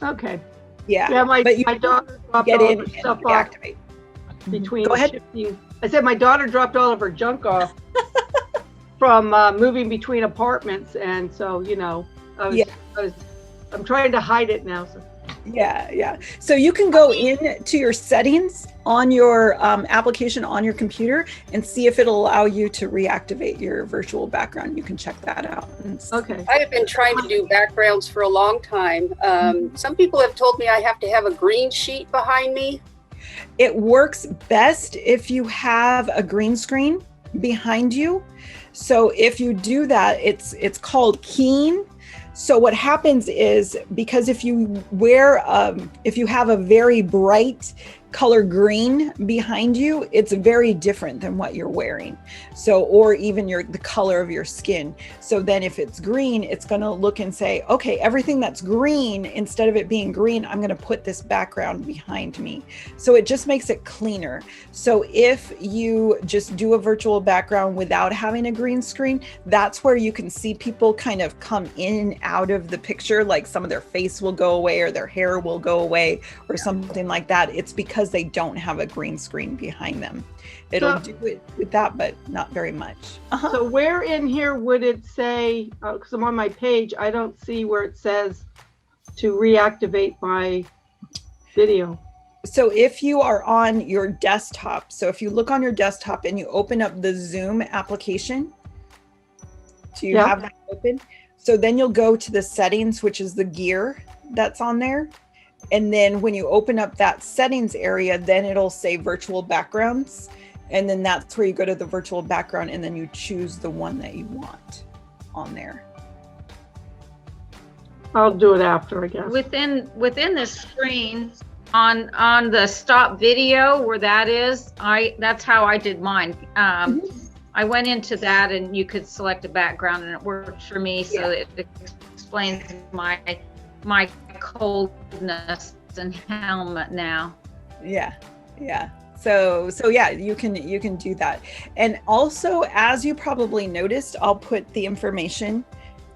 Okay. Yeah. My daughter dropped all of her stuff off between shifting. I said my daughter dropped all of her junk off from moving between apartments, and so I'm trying to hide it now. So. Yeah. So you can go into your settings on your application on your computer and see if it'll allow you to reactivate your virtual background. You can check that out. Okay. I have been trying to do backgrounds for a long time. Some people have told me I have to have a green sheet behind me. It works best if you have a green screen behind you. So if you do that, it's called keying. So what happens is, because if you have a very bright color green behind you, it's very different than what you're wearing. So, or even the color of your skin. So then if it's green, it's going to look and say, okay, everything that's green, instead of it being green, I'm going to put this background behind me. So it just makes it cleaner. So if you just do a virtual background without having a green screen, that's where you can see people kind of come in and out of the picture. Like some of their face will go away or their hair will go away or something like that. It's because they don't have a green screen behind them. It'll do it with that, but not very much. So where in here would it say, because I'm on my page, I don't see where it says to reactivate my video. So if you are on your desktop, so if you look on your desktop and you open up the Zoom application, do you have that open? So then you'll go to the settings, which is the gear that's on there. And then when you open up that settings area, then it'll say virtual backgrounds. And then that's where you go to the virtual background and then you choose the one that you want on there. I'll do it after, I guess. Within the screen, on the stop video where that is, that's how I did mine. I went into that and you could select a background and it worked for me. So it explains my coldness and helmet now. Yeah. So yeah, you can do that. And also, as you probably noticed, I'll put the information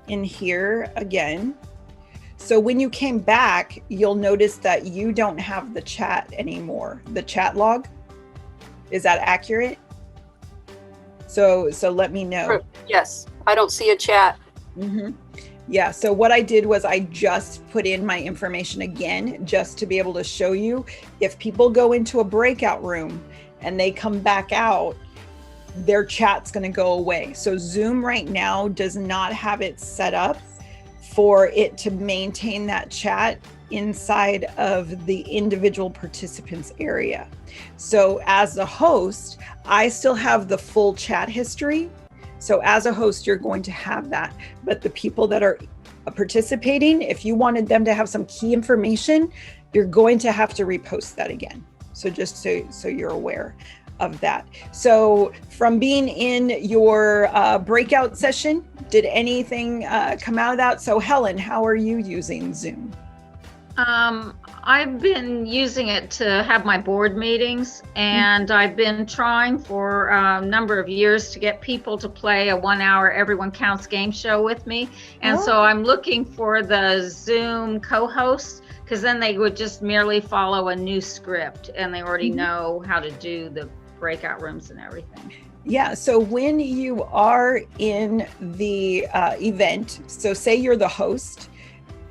in here again. So when you came back, you'll notice that you don't have the chat anymore, the chat log. Is that accurate? So let me know. Yes, I don't see a chat. Yeah, so what I did was I just put in my information again, just to be able to show you if people go into a breakout room and they come back out, their chat's going to go away. So Zoom right now does not have it set up for it to maintain that chat inside of the individual participants area. So as the host, I still have the full chat history. So as a host, you're going to have that. But the people that are participating, if you wanted them to have some key information, you're going to have to repost that again. So just so you're aware of that. So from being in your breakout session, did anything come out of that? So Helen, how are you using Zoom? I've been using it to have my board meetings, and I've been trying for a number of years to get people to play a 1 hour Everyone Counts game show with me. And so I'm looking for the Zoom co-host, because then they would just merely follow a new script and they already know how to do the breakout rooms and everything. Yeah, so when you are in the event, so say you're the host,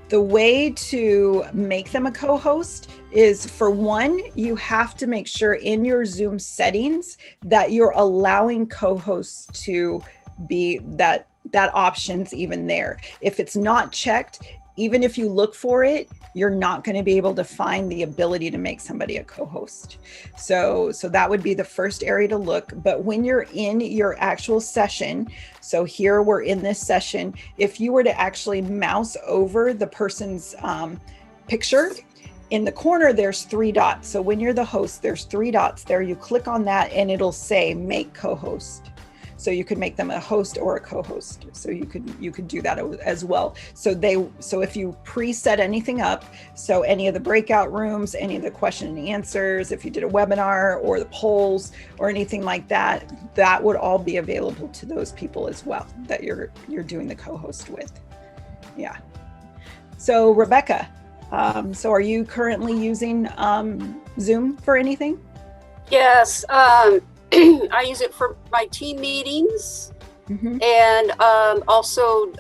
the way to make them a co-host is, for one, you have to make sure in your Zoom settings that you're allowing co-hosts to be that option's even there. If it's not checked, even if you look for it, you're not going to be able to find the ability to make somebody a co-host. So that would be the first area to look. But when you're in your actual session, so here we're in this session, if you were to actually mouse over the person's picture, in the corner, there's 3 dots. So when you're the host, there's 3 dots there. You click on that and it'll say make co-host. So you could make them a host or a co-host. So you could do that as well. So if you preset anything up, so any of the breakout rooms, any of the question and answers, if you did a webinar or the polls or anything like that, that would all be available to those people as well that you're doing the co-host with. Yeah. So Rebecca, so are you currently using Zoom for anything? Yes. I use it for my team meetings and also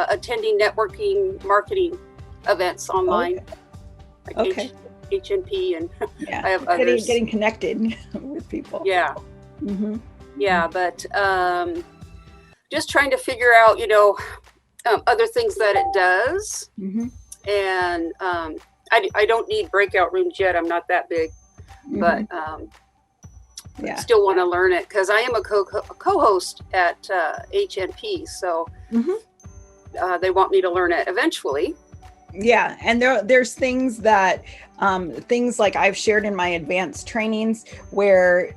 attending networking marketing events online. Like HNP, and I have others. Getting connected with people. Yeah. Yeah, but just trying to figure out, other things that it does. And I don't need breakout rooms yet. I'm not that big, but still want to learn it, because I am a co-host at HNP, so they want me to learn it eventually. Yeah, and there's things that things like I've shared in my advanced trainings where,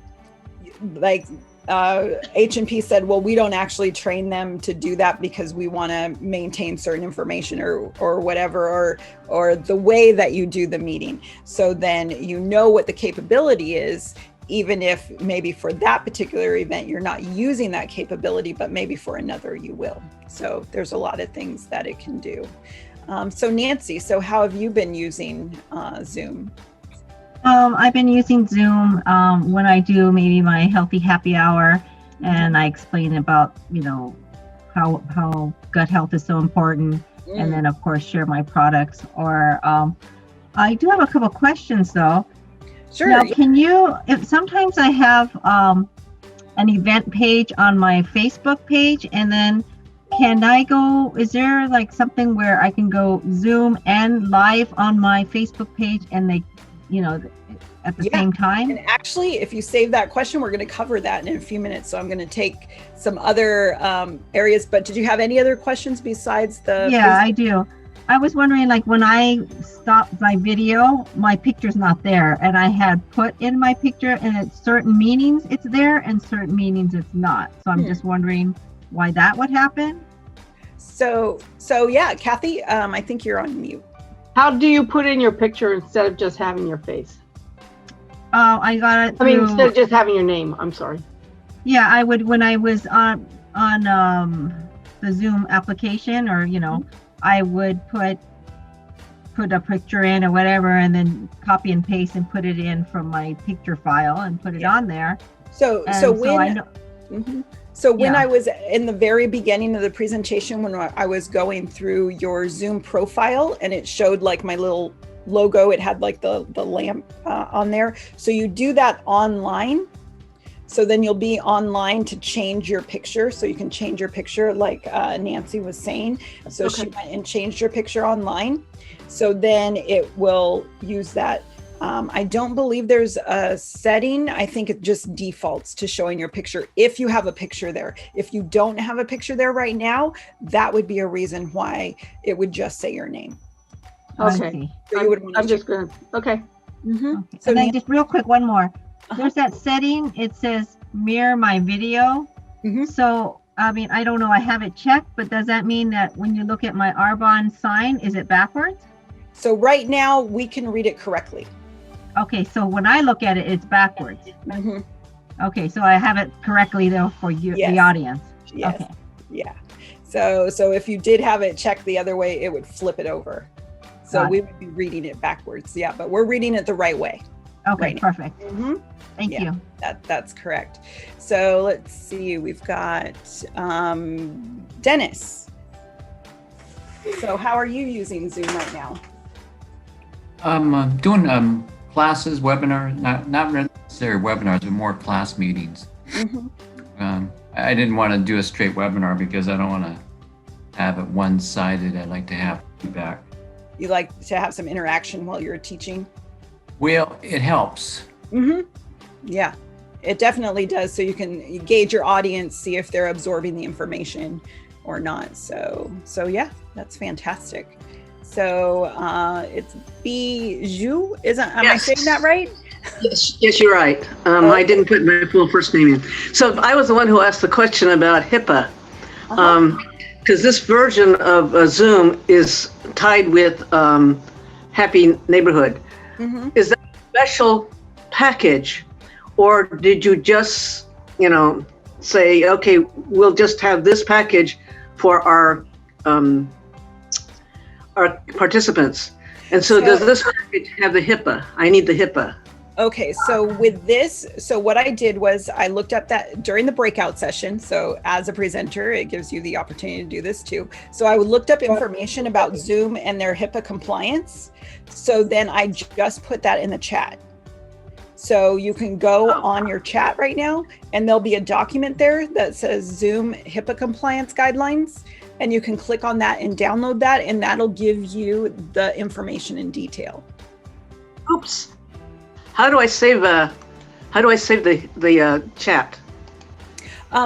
like, HNP said, well, we don't actually train them to do that because we want to maintain certain information or whatever, or the way that you do the meeting. So then what the capability is, even if maybe for that particular event you're not using that capability, but maybe for another you will. So there's a lot of things that it can do. So Nancy, so how have you been using Zoom? I've been using Zoom when I do maybe my healthy happy hour, and I explain about, how gut health is so important, and then of course share my products. Or I do have a couple questions though. Sure. Now, if sometimes I have an event page on my Facebook page, and then is there like something where I can go Zoom and live on my Facebook page and they, at the same time? And actually, if you save that question, we're going to cover that in a few minutes. So I'm going to take some other areas, but did you have any other questions besides the? Yeah, Facebook? I do. I was wondering, like, when I stopped my video, my picture's not there, and I had put in my picture, and at certain meetings it's there, and certain meetings it's not. So I'm just wondering why that would happen. So yeah, Kathy, I think you're on mute. How do you put in your picture instead of just having your face? Oh, I got it. I mean, instead of just having your name. I'm sorry. Yeah, I would, when I was on the Zoom application, or I would put a picture in or whatever, and then copy and paste and put it in from my picture file and put it on there. So when I was in the very beginning of the presentation, when I was going through your Zoom profile, and it showed like my little logo, it had like the lamp on there. So you do that online. So then you'll be online to change your picture. So you can change your picture like Nancy was saying. So she went and changed your picture online. So then it will use that. I don't believe there's a setting. I think it just defaults to showing your picture if you have a picture there. If you don't have a picture there right now, that would be a reason why it would just say your name. Okay. So you would want to I'm just going to, okay. Mm-hmm. Okay. So then just real quick, one more. There's that setting, it says mirror my video. So, I mean, I don't know, I have it checked, but does that mean that when you look at my Arbonne sign, is it backwards? So right now we can read it correctly. Okay, so when I look at it, it's backwards. Okay, so I have it correctly though for you, the audience. Yes. Okay. Yeah. So if you did have it checked the other way, it would flip it over. So we would be reading it backwards. Yeah, but we're reading it the right way. Okay, right, perfect. Thank you. That's correct. So let's see, we've got Dennis. So how are you using Zoom right now? I'm doing classes, webinars, not necessarily webinars, but more class meetings. I didn't want to do a straight webinar because I don't want to have it one-sided. I like to have feedback. You like to have some interaction while you're teaching? Well, it helps. Yeah, it definitely does. So you can gauge your audience, see if they're absorbing the information or not. So yeah, that's fantastic. So it's Bijou, am I saying that right? Yes, you're right. I didn't put my full first name in. So I was the one who asked the question about HIPAA. Because this version of Zoom is tied with Happy Neighborhood. Is that a special package, or did you just, say, okay, we'll just have this package for our participants? And so does this package have the HIPAA? I need the HIPAA. Okay, so with this, so what I did was I looked up that during the breakout session. So as a presenter, it gives you the opportunity to do this too. So I looked up information about Zoom and their HIPAA compliance. So then I just put that in the chat. So you can go on your chat right now, and there'll be a document there that says Zoom HIPAA compliance guidelines. And you can click on that and download that, and that'll give you the information in detail. Oops. How do I save the chat?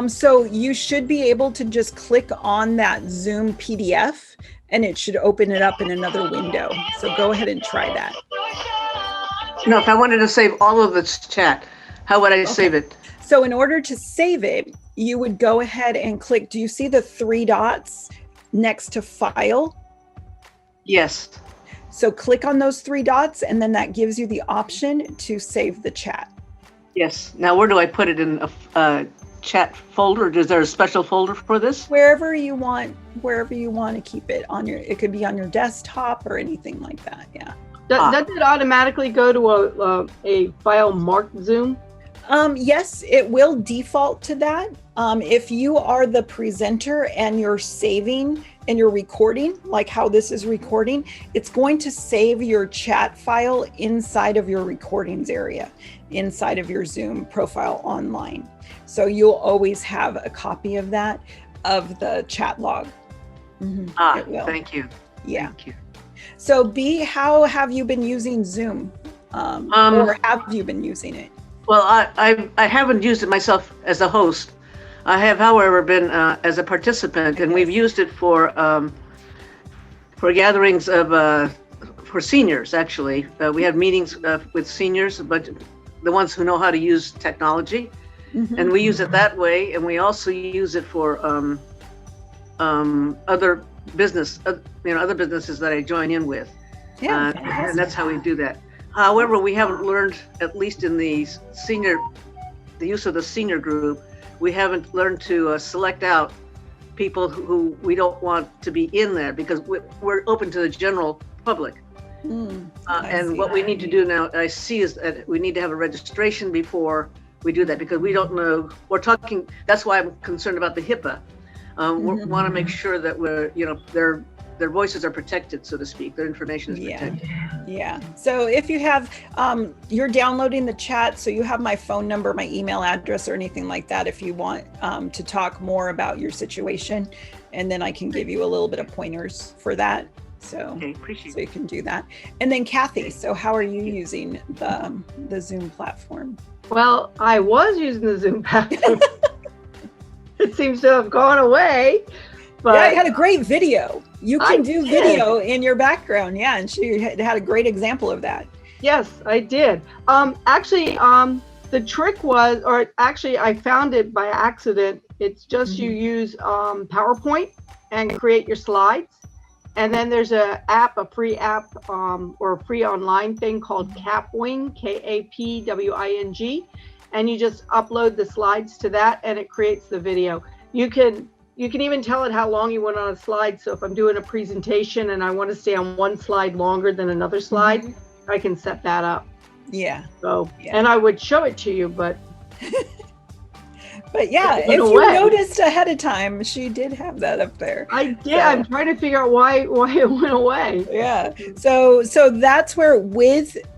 So you should be able to just click on that Zoom PDF, and it should open it up in another window. So go ahead and try that. No, if I wanted to save all of this chat, how would I save it? So in order to save it, you would go ahead and click. Do you see the 3 dots next to File? Yes. So click on those 3 dots, and then that gives you the option to save the chat. Yes. Now, where do I put it in a chat folder? Is there a special folder for this? Wherever you want to keep it on your. It could be on your desktop or anything like that. Yeah. Does it automatically go to a file marked Zoom? Yes, it will default to that. If you are the presenter and you're saving and you're recording, like how this is recording, it's going to save your chat file inside of your recordings area, inside of your Zoom profile online. So you'll always have a copy of that, of the chat log. Thank you. Yeah. Thank you. So B, how have you been using Zoom? Or have you been using it? Well, I haven't used it myself as a host. I have, however, been as a participant, and we've used it for for gatherings of for seniors. Actually, we have meetings with seniors, but the ones who know how to use technology, and we use it that way. And we also use it for other business, other businesses that I join in with. Yeah, and that's how we do that. However, we haven't learned, at least in the use of the senior group, we haven't learned to select out people who we don't want to be in there, because we're open to the general public. And what we need to do now, I see, is that we need to have a registration before we do that, because we don't know, that's why I'm concerned about the HIPAA. We want to make sure that their voices are protected, so to speak. Their information is protected. Yeah. So if you have, you're downloading the chat, so you have my phone number, my email address, or anything like that if you want to talk more about your situation, and then I can give you a little bit of pointers for that. So, appreciate so you can do that. And then Kathy, so how are you using the Zoom platform? Well, I was using the Zoom platform. It seems to have gone away. But yeah, you had a great video. You can do video in your background. Yeah, and she had a great example of that. Yes, I did. Actually, the trick was, or actually I found it by accident. It's just you use PowerPoint and create your slides. And then there's a free app, or a free online thing called Capwing, Kapwing. And you just upload the slides to that and it creates the video. You can even tell it how long you want on a slide. So if I'm doing a presentation and I want to stay on one slide longer than another slide, I can set that up. Yeah. So, and I would show it to you, but. But yeah, if you noticed ahead of time, she did have that up there. I did. So, I'm trying to figure out why it went away. Yeah. So that's where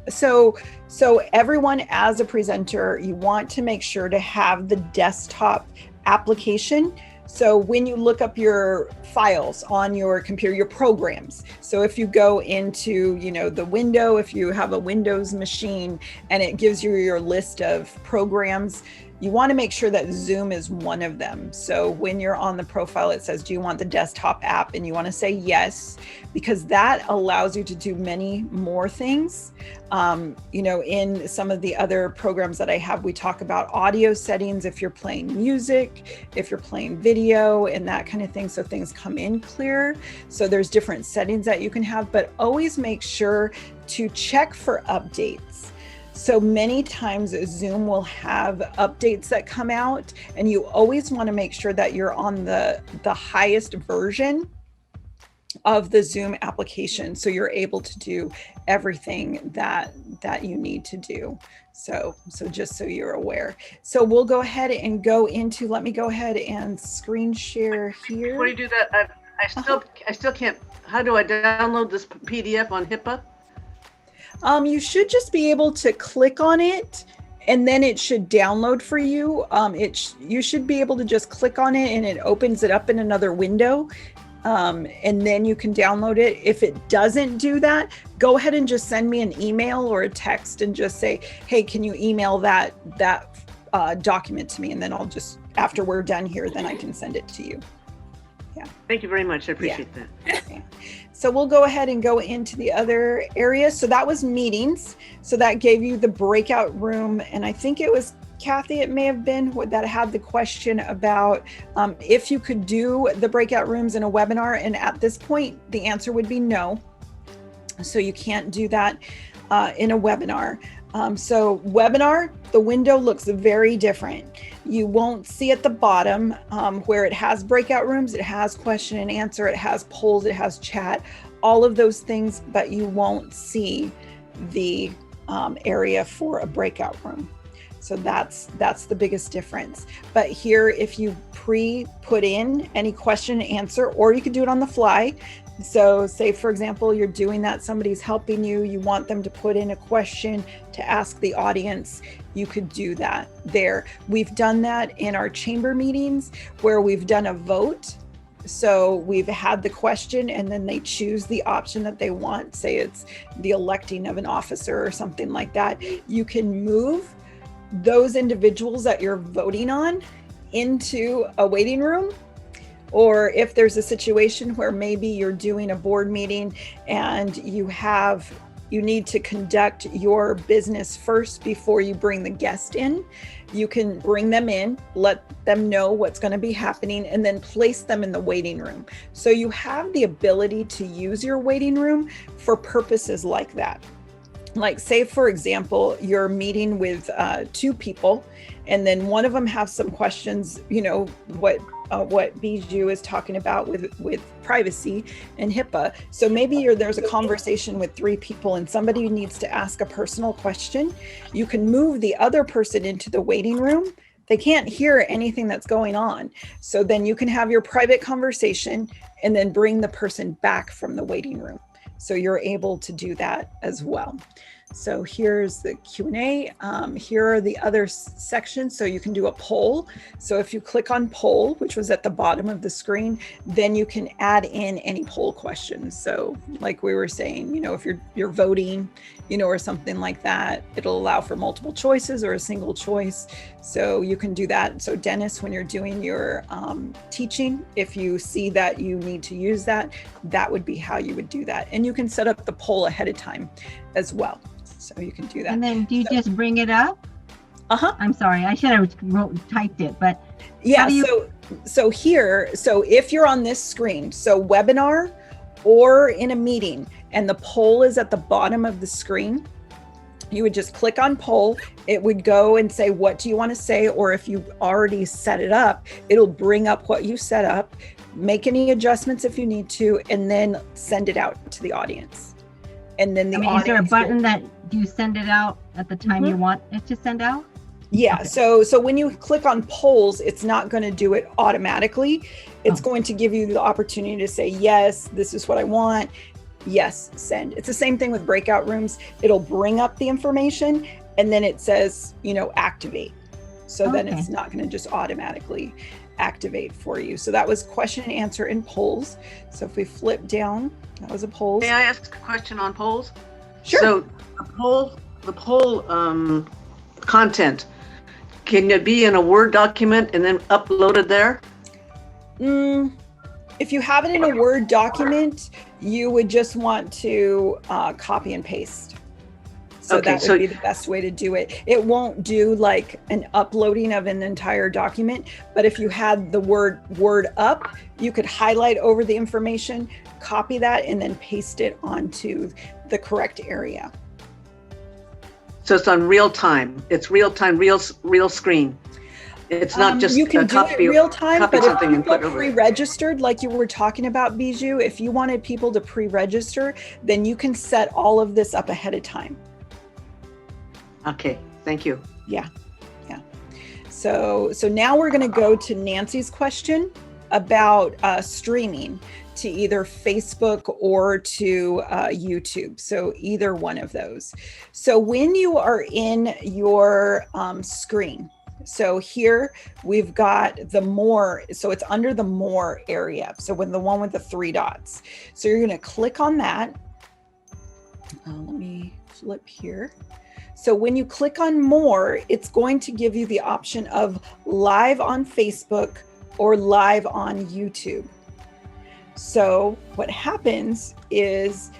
so everyone, as a presenter, you want to make sure to have the desktop application. So when you look up your files on your computer, your programs. So if you go into, the window, if you have a Windows machine and it gives you your list of programs, you want to make sure that Zoom is one of them. So when you're on the profile, it says, do you want the desktop app? And you want to say yes, because that allows you to do many more things. In some of the other programs that I have, we talk about audio settings, if you're playing music, if you're playing video and that kind of thing, so things come in clear. So there's different settings that you can have, but always make sure to check for updates. So many times Zoom will have updates that come out, and you always want to make sure that you're on the highest version of the Zoom application, so you're able to do everything that you need to do. So just so you're aware. So we'll go ahead and let me go ahead and screen share here. Before you do that, I still can't. How do I download this PDF on HIPAA? You should just be able to click on it, and then it should download for you. You should be able to just click on it and it opens it up in another window, and then you can download it. If it doesn't do that, go ahead and just send me an email or a text and just say, hey, can you email that document to me? And then I'll just, after we're done here, then I can send it to you. Yeah. Thank you very much. I appreciate that. Yeah. So we'll go ahead and go into the other areas. So that was meetings. So that gave you the breakout room. And I think it was Kathy, it may have been, that had the question about if you could do the breakout rooms in a webinar. And at this point, the answer would be no. So you can't do that in a webinar. So webinar, the window looks very different. You won't see at the bottom where it has breakout rooms, it has question and answer, it has polls, it has chat, all of those things, but you won't see the area for a breakout room. So that's the biggest difference. But here, if you put in any question and answer, or you could do it on the fly. So say, for example, you're doing that, somebody's helping you, you want them to put in a question to ask the audience, you could do that there. We've done that in our chamber meetings where we've done a vote. So we've had the question and then they choose the option that they want. Say it's the electing of an officer or something like that. You can move those individuals that you're voting on into a waiting room. Or if there's a situation where maybe you're doing a board meeting and you need to conduct your business first before you bring the guest in, you can bring them in, let them know what's going to be happening, and then place them in the waiting room. So you have the ability to use your waiting room for purposes like that. Like, say, for example, you're meeting with 2 people, and then one of them has some questions, what Bijou is talking about with privacy and HIPAA. So maybe there's a conversation with 3 people and somebody needs to ask a personal question. You can move the other person into the waiting room. They can't hear anything that's going on. So then you can have your private conversation and then bring the person back from the waiting room. So you're able to do that as well. So here's the Q&A. Here are the other sections. So you can do a poll. So if you click on poll, which was at the bottom of the screen, then you can add in any poll questions. So like we were saying, if you're voting, or something like that, it'll allow for multiple choices or a single choice. So you can do that. So Dennis, when you're doing your teaching, if you see that you need to use that, that would be how you would do that. And you can set up the poll ahead of time as well. So you can do that. And then do you just bring it up? I'm sorry, I should have typed it, but yeah. So if you're on this screen, so webinar or in a meeting, and the poll is at the bottom of the screen, you would just click on poll. It would go and say, what do you want to say? Or if you already set it up, it'll bring up what you set up, make any adjustments if you need to, and then send it out to the audience. And then is there a button that you send it out at the time you want it to send out? Yeah. Okay. So when you click on polls, it's not going to do it automatically. It's going to give you the opportunity to say, yes, this is what I want. Yes, send. It's the same thing with breakout rooms. It'll bring up the information and then it says, activate. So then it's not going to just automatically activate for you. So that was question and answer in polls. So if we flip down, that was a poll. May I ask a question on polls? Sure. So the poll content, can it be in a Word document and then uploaded there? If you have it in a Word document, you would just want to copy and paste. So that would be the best way to do it. It won't do like an uploading of an entire document, but if you had the word up, you could highlight over the information, copy that, and then paste it onto the correct area. So it's on real time. It's real time, real screen. It's not just you can do it real time, but if people pre-registered, like you were talking about, Bijou, if you wanted people to pre-register, then you can set all of this up ahead of time. Okay, thank you. Yeah. So now we're going to go to Nancy's question about streaming to either Facebook or to YouTube. So either one of those. So when you are in your screen, so here we've got the more, so it's under the more area. So when the one with the 3 dots. So you're going to click on that. Let me flip here. So when you click on more, it's going to give you the option of live on Facebook or live on YouTube. So what happens is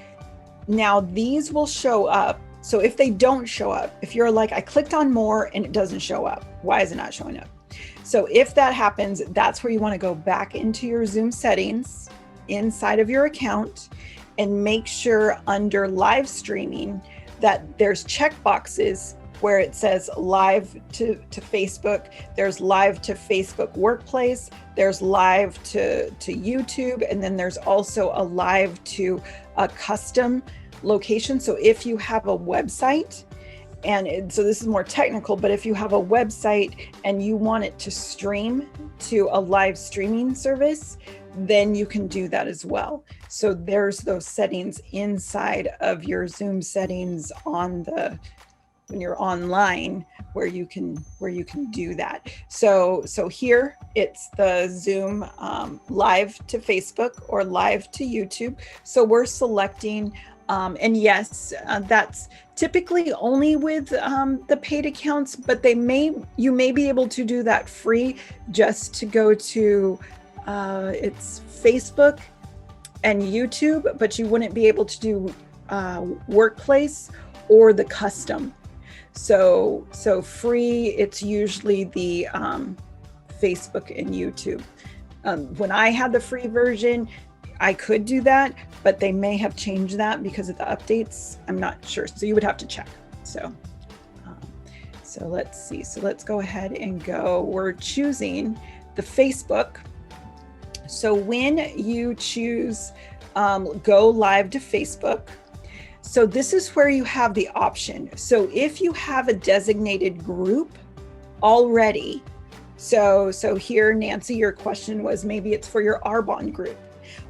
now these will show up. So if they don't show up, if you're like, I clicked on more and it doesn't show up, why is it not showing up? So if that happens, that's where you want to go back into your Zoom settings inside of your account and make sure under live streaming that there's check boxes where it says live to Facebook, there's live to Facebook Workplace, there's live to YouTube, and then there's also a live to a custom location. So if you have a website, so this is more technical, but if you have a website and you want it to stream to a live streaming service, then you can do that as well. So there's those settings inside of your Zoom settings when you're online where you can do that. So here it's the Zoom live to Facebook or live to YouTube. So we're selecting and yes, that's typically only with the paid accounts, but you may be able to do that free just to go to it's Facebook and YouTube, but you wouldn't be able to do workplace or the custom. So free, it's usually the Facebook and YouTube. When I had the free version, I could do that, but they may have changed that because of the updates. I'm not sure. So you would have to check. So let's see. So let's go ahead and go. We're choosing the Facebook. So when you choose go live to Facebook, so this is where you have the option. So if you have a designated group already, so here, Nancy, your question was maybe it's for your Arbonne group,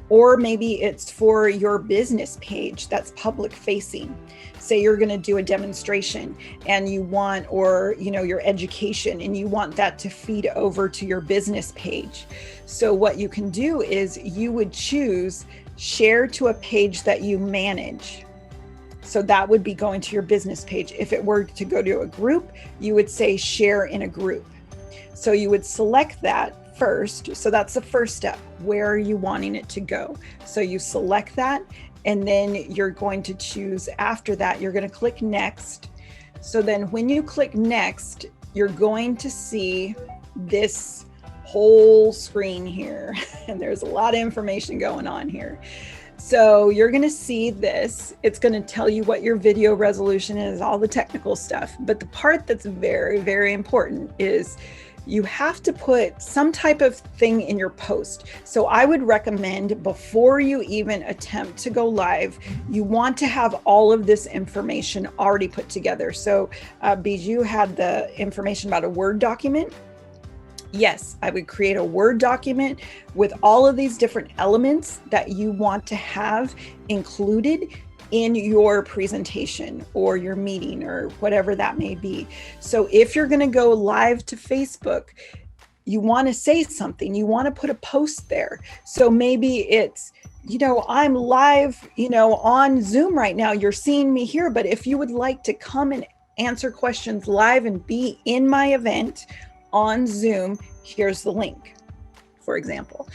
or maybe it's for your business page that's public facing. Say you're going to do a demonstration and you want, or your education, and you want that to feed over to your business page. So what you can do is you would choose share to a page that you manage. So that would be going to your business page. If it were to go to a group, you would say share in a group. So you would select that first. So that's the first step. Where are you wanting it to go? So you select that, and then you're going to choose after that, you're going to click next. So then when you click next, you're going to see this whole screen here. And there's a lot of information going on here. So you're going to see this. It's going to tell you what your video resolution is, all the technical stuff. But the part that's very, very important is you have to put some type of thing in your post. So I would recommend, before you even attempt to go live, you want to have all of this information already put together. So Bijou had the information about a Word document. Yes, I would create a Word document with all of these different elements that you want to have included in your presentation or your meeting or whatever that may be. So if you're going to go live to Facebook, you want to say something, you want to put a post there. So maybe it's, I'm live, on Zoom right now, you're seeing me here, but if you would like to come and answer questions live and be in my event on Zoom, here's the link, for example,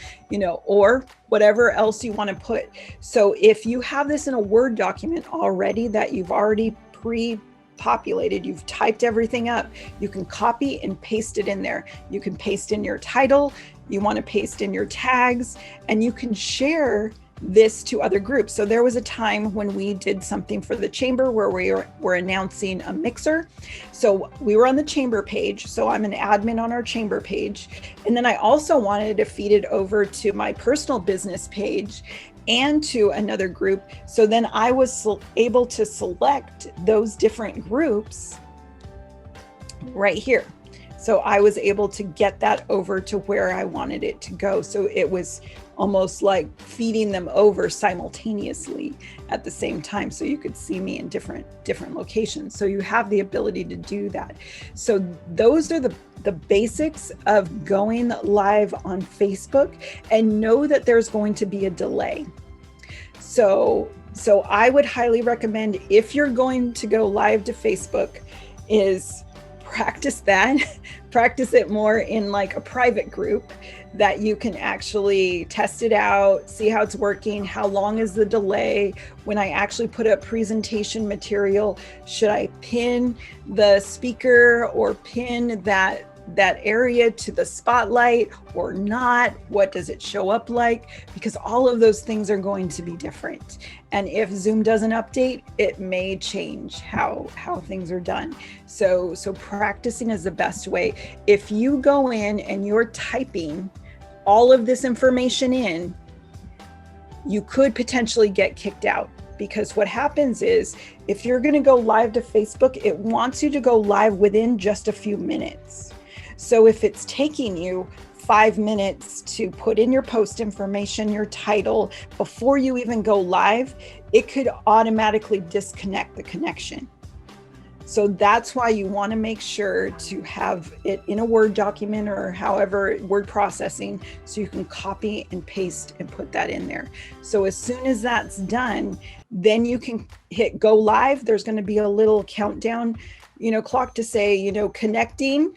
or whatever else you want to put. So if you have this in a Word document already that you've already pre-populated, you've typed everything up, you can copy and paste it in there. You can paste in your title, you want to paste in your tags, and you can share this to other groups. So there was a time when we did something for the chamber where we were announcing a mixer. So we were on the chamber page. So I'm an admin on our chamber page. And then I also wanted to feed it over to my personal business page and to another group. So then I was able to select those different groups right here. So I was able to get that over to where I wanted it to go. So it was almost like feeding them over simultaneously at the same time. So you could see me in different locations. So you have the ability to do that. So those are the basics of going live on Facebook, and know that there's going to be a delay. So I would highly recommend, if you're going to go live to Facebook, is practice that, practice it more in like a private group that you can actually test it out, see how it's working, how long is the delay. When I actually put up presentation material, should I pin the speaker or pin that area to the spotlight or not? What does it show up like? Because all of those things are going to be different. And if Zoom doesn't update, it may change how things are done. So practicing is the best way. If you go in and you're typing all of this information in, you could potentially get kicked out. Because what happens is, if you're going to go live to Facebook, it wants you to go live within just a few minutes. So if it's taking you 5 minutes to put in your post information, your title, before you even go live, it could automatically disconnect the connection. So that's why you want to make sure to have it in a Word document or however, word processing, so you can copy and paste and put that in there. So as soon as that's done, then you can hit go live. There's going to be a little countdown, clock to say, connecting.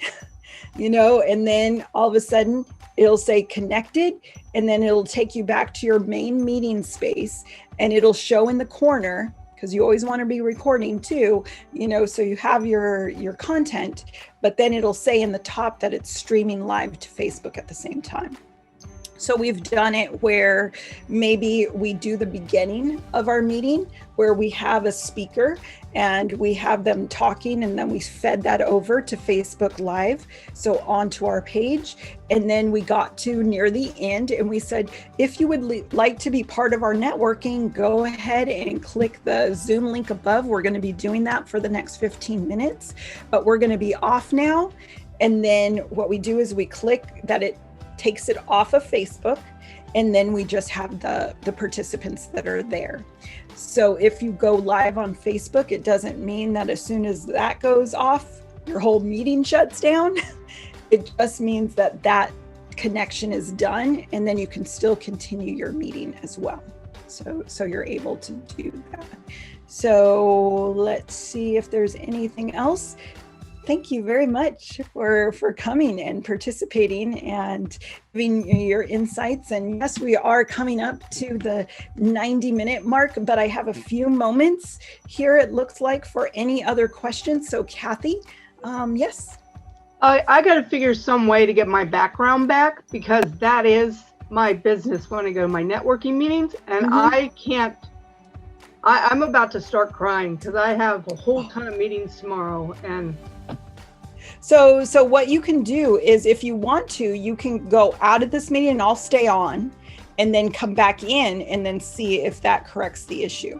and then all of a sudden it'll say connected, and then it'll take you back to your main meeting space, and it'll show in the corner, because you always want to be recording too, so you have your content, but then it'll say in the top that it's streaming live to Facebook at the same time. So we've done it where maybe we do the beginning of our meeting where we have a speaker and we have them talking, and then we fed that over to Facebook Live, so onto our page. And then we got to near the end and we said, if you would like to be part of our networking, go ahead and click the Zoom link above. We're going to be doing that for the next 15 minutes, but we're going to be off now. And then what we do is we click that, it takes it off of Facebook, and then we just have the participants that are there. So if you go live on Facebook, it doesn't mean that as soon as that goes off, your whole meeting shuts down. It just means that that connection is done, and then you can still continue your meeting as well. So you're able to do that. So let's see if there's anything else. Thank you very much for coming and participating and giving your insights. And yes, we are coming up to the 90-minute mark, but I have a few moments here, it looks like, for any other questions. So Kathy, yes. I got to figure some way to get my background back, because that is my business when I go to my networking meetings, and I can't. I'm about to start crying because I have a whole ton of meetings tomorrow. And so what you can do is, if you want to, you can go out of this meeting and I'll stay on, and then come back in and then see if that corrects the issue.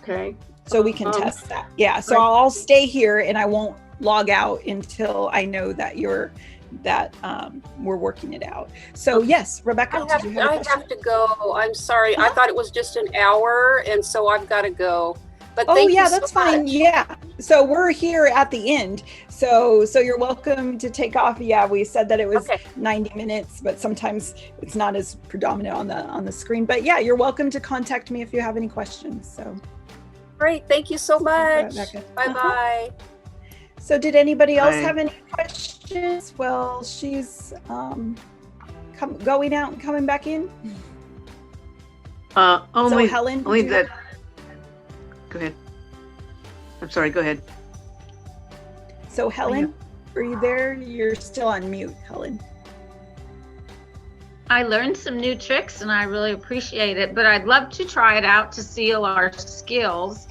Okay. So we can test that. Yeah. So I'll stay here and I won't log out until I know that we're working it out. So yes, Rebecca, I have to go. I'm sorry. I thought it was just an hour, and so I've got to go. But thank you that's so fine. much. Yeah. So we're here at the end. So you're welcome to take off. Yeah, we said that it was 90 minutes, but sometimes it's not as predominant on the screen. But yeah, you're welcome to contact me if you have any questions. So great. Thank you so much. Bye. Bye-bye. So did anybody else have any questions? Well, she's going out and coming back in. Only so Helen. Only that. Go ahead. I'm sorry. Go ahead. So Helen, are you there? You're still on mute, Helen. I learned some new tricks and I really appreciate it, but I'd love to try it out to seal our skills.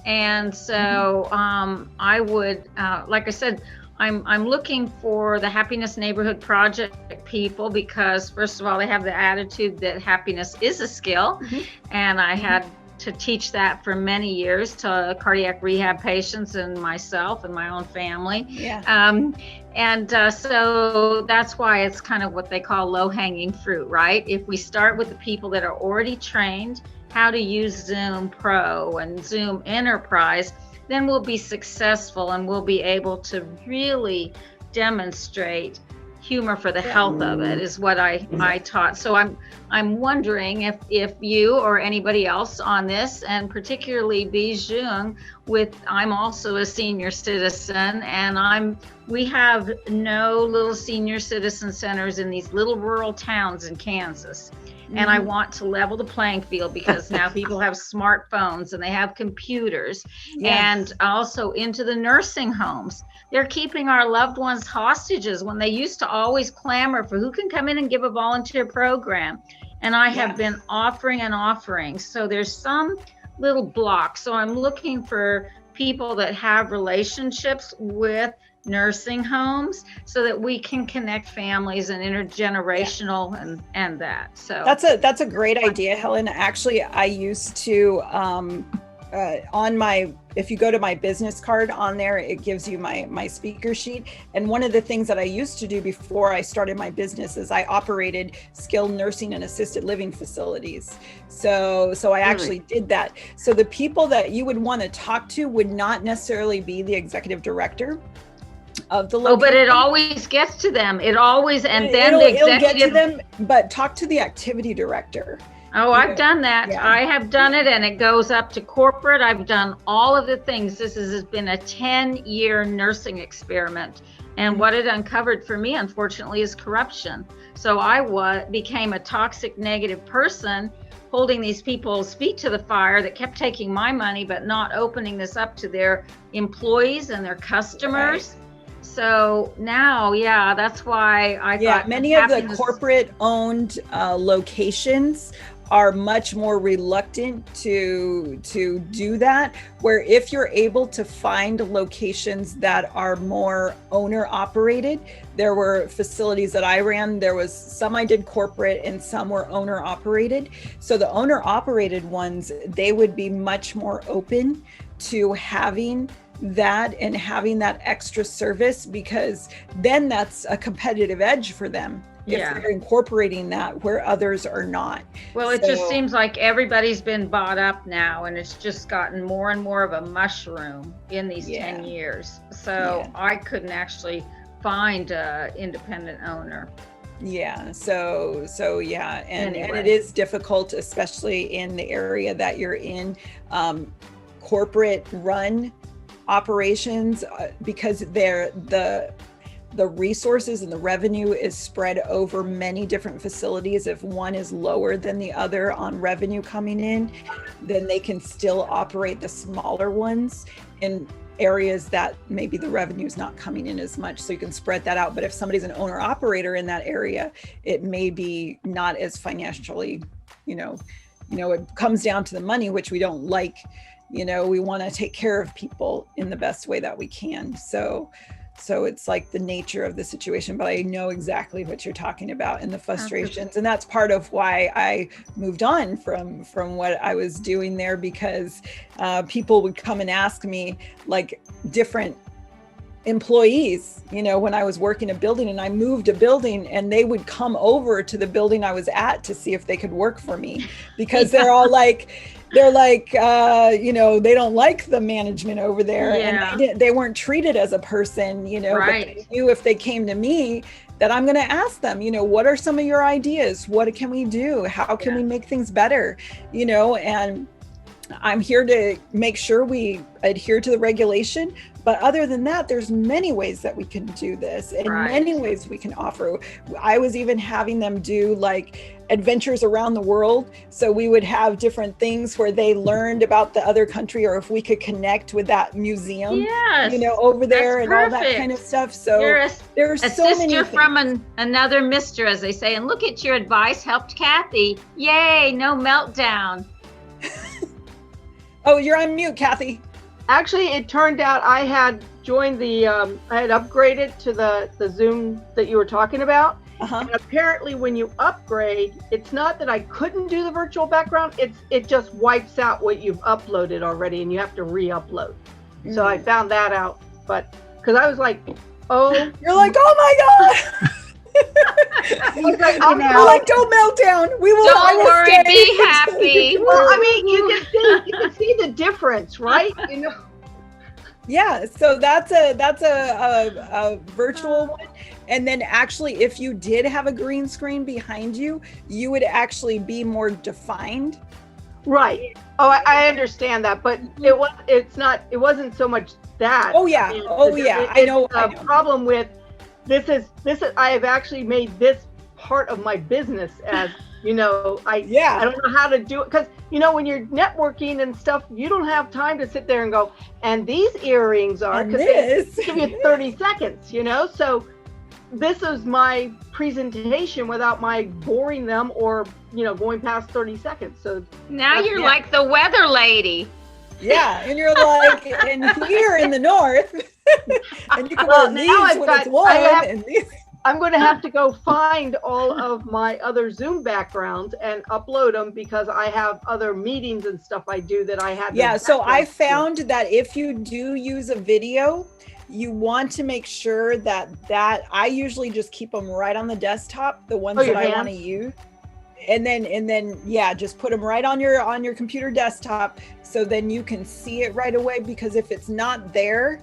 And so I would, like I said, I'm looking for the Happiness Neighborhood Project people, because first of all, they have the attitude that happiness is a skill. And I had to teach that for many years to cardiac rehab patients and myself and my own family. So that's why it's kind of what they call low-hanging fruit, right? If we start with the people that are already trained how to use Zoom Pro and Zoom Enterprise, then we'll be successful and we'll be able to really demonstrate humor for the health of it, is what I taught. So I'm wondering if you or anybody else on this, and particularly Bijung, I'm also a senior citizen, and we have no little senior citizen centers in these little rural towns in Kansas. And I want to level the playing field, because now people have smartphones and they have computers. And also into the nursing homes. They're keeping our loved ones hostages when they used to always clamor for who can come in and give a volunteer program. And I have been offering. So there's some little block. So I'm looking for people that have relationships with nursing homes so that we can connect families and intergenerational and that. So that's a great idea, Helen. Actually, I used to if you go to my business card on there, it gives you my speaker sheet. And one of the things that I used to do before I started my business is I operated skilled nursing and assisted living facilities. So I actually did that. So the people that you would want to talk to would not necessarily be the executive director of the location. But it always gets to them. It'll get to them, but talk to the activity director. Oh, I've done that. I have done it, and it goes up to corporate. I've done all of the things. This has been a 10-year nursing experiment And what it uncovered for me, unfortunately, is corruption. So I became a toxic, negative person, holding these people's feet to the fire that kept taking my money, but not opening this up to their employees and their customers. Right. So now, yeah, that's why I thought many of the corporate-owned locations are much more reluctant to do that, where if you're able to find locations that are more owner operated, there were facilities that I ran, there was some I did corporate and some were owner operated. So the owner operated ones, they would be much more open to having that and having that extra service, because then that's a competitive edge for them. If they're incorporating that where others are not. Well, it just seems like everybody's been bought up now, and it's just gotten more and more of a mushroom in these 10 years. So I couldn't actually find an independent owner. Yeah. So yeah. And it is difficult, especially in the area that you're in, corporate run operations, because the resources and the revenue is spread over many different facilities. If one is lower than the other on revenue coming in, then they can still operate the smaller ones in areas that maybe the revenue is not coming in as much. So you can spread that out. But if somebody's an owner operator in that area, it may be not as financially, it comes down to the money, which we don't like. We want to take care of people in the best way that we can. So it's like the nature of the situation, but I know exactly what you're talking about and the frustrations. And that's part of why I moved on from what I was doing there, because people would come and ask me, like different employees, when I was working a building and I moved a building, and they would come over to the building I was at to see if they could work for me, because they're all like, they don't like the management over there, and they weren't treated as a person, right. But they knew if they came to me that I'm going to ask them, what are some of your ideas? What can we do? How can we make things better? And I'm here to make sure we adhere to the regulation. But other than that, there's many ways that we can do this, and many ways we can offer. I was even having them do like adventures around the world. So we would have different things where they learned about the other country, or if we could connect with that museum, over there, and all that kind of stuff. So there's so many things. From another mister, as they say, and look at your advice helped Kathy. Yay, no meltdown. Oh, you're on mute, Kathy. Actually, it turned out I had joined I had upgraded to the Zoom that you were talking about. And apparently when you upgrade, it's not that I couldn't do the virtual background, it just wipes out what you've uploaded already, and you have to re-upload. So I found that out, but because I was like, oh. You're like, oh my God. You're like, don't melt down. We will. Don't worry, be happy. Well, I mean, you can see the difference, right? Yeah. So that's a virtual one. And then actually, if you did have a green screen behind you, you would actually be more defined. Right. Oh, I understand that, but it wasn't so much that. Oh yeah. I know. The problem with this is I have actually made this part of my business, as I don't know how to do it, because when you're networking and stuff, you don't have time to sit there and go, and these earrings are, because they give you 30 seconds, so this is my presentation without my boring them or going past 30 seconds. So now you're like the weather lady. Yeah, and you're like, and here in the north, and you can wear these when it's warm. I'm going to have to go find all of my other Zoom backgrounds and upload them, because I have other meetings and stuff I do that I had. Yeah, so I found that if you do use a video, you want to make sure that I usually just keep them right on the desktop, the ones that I want to use. And then just put them right on your computer desktop, so then you can see it right away, because if it's not there,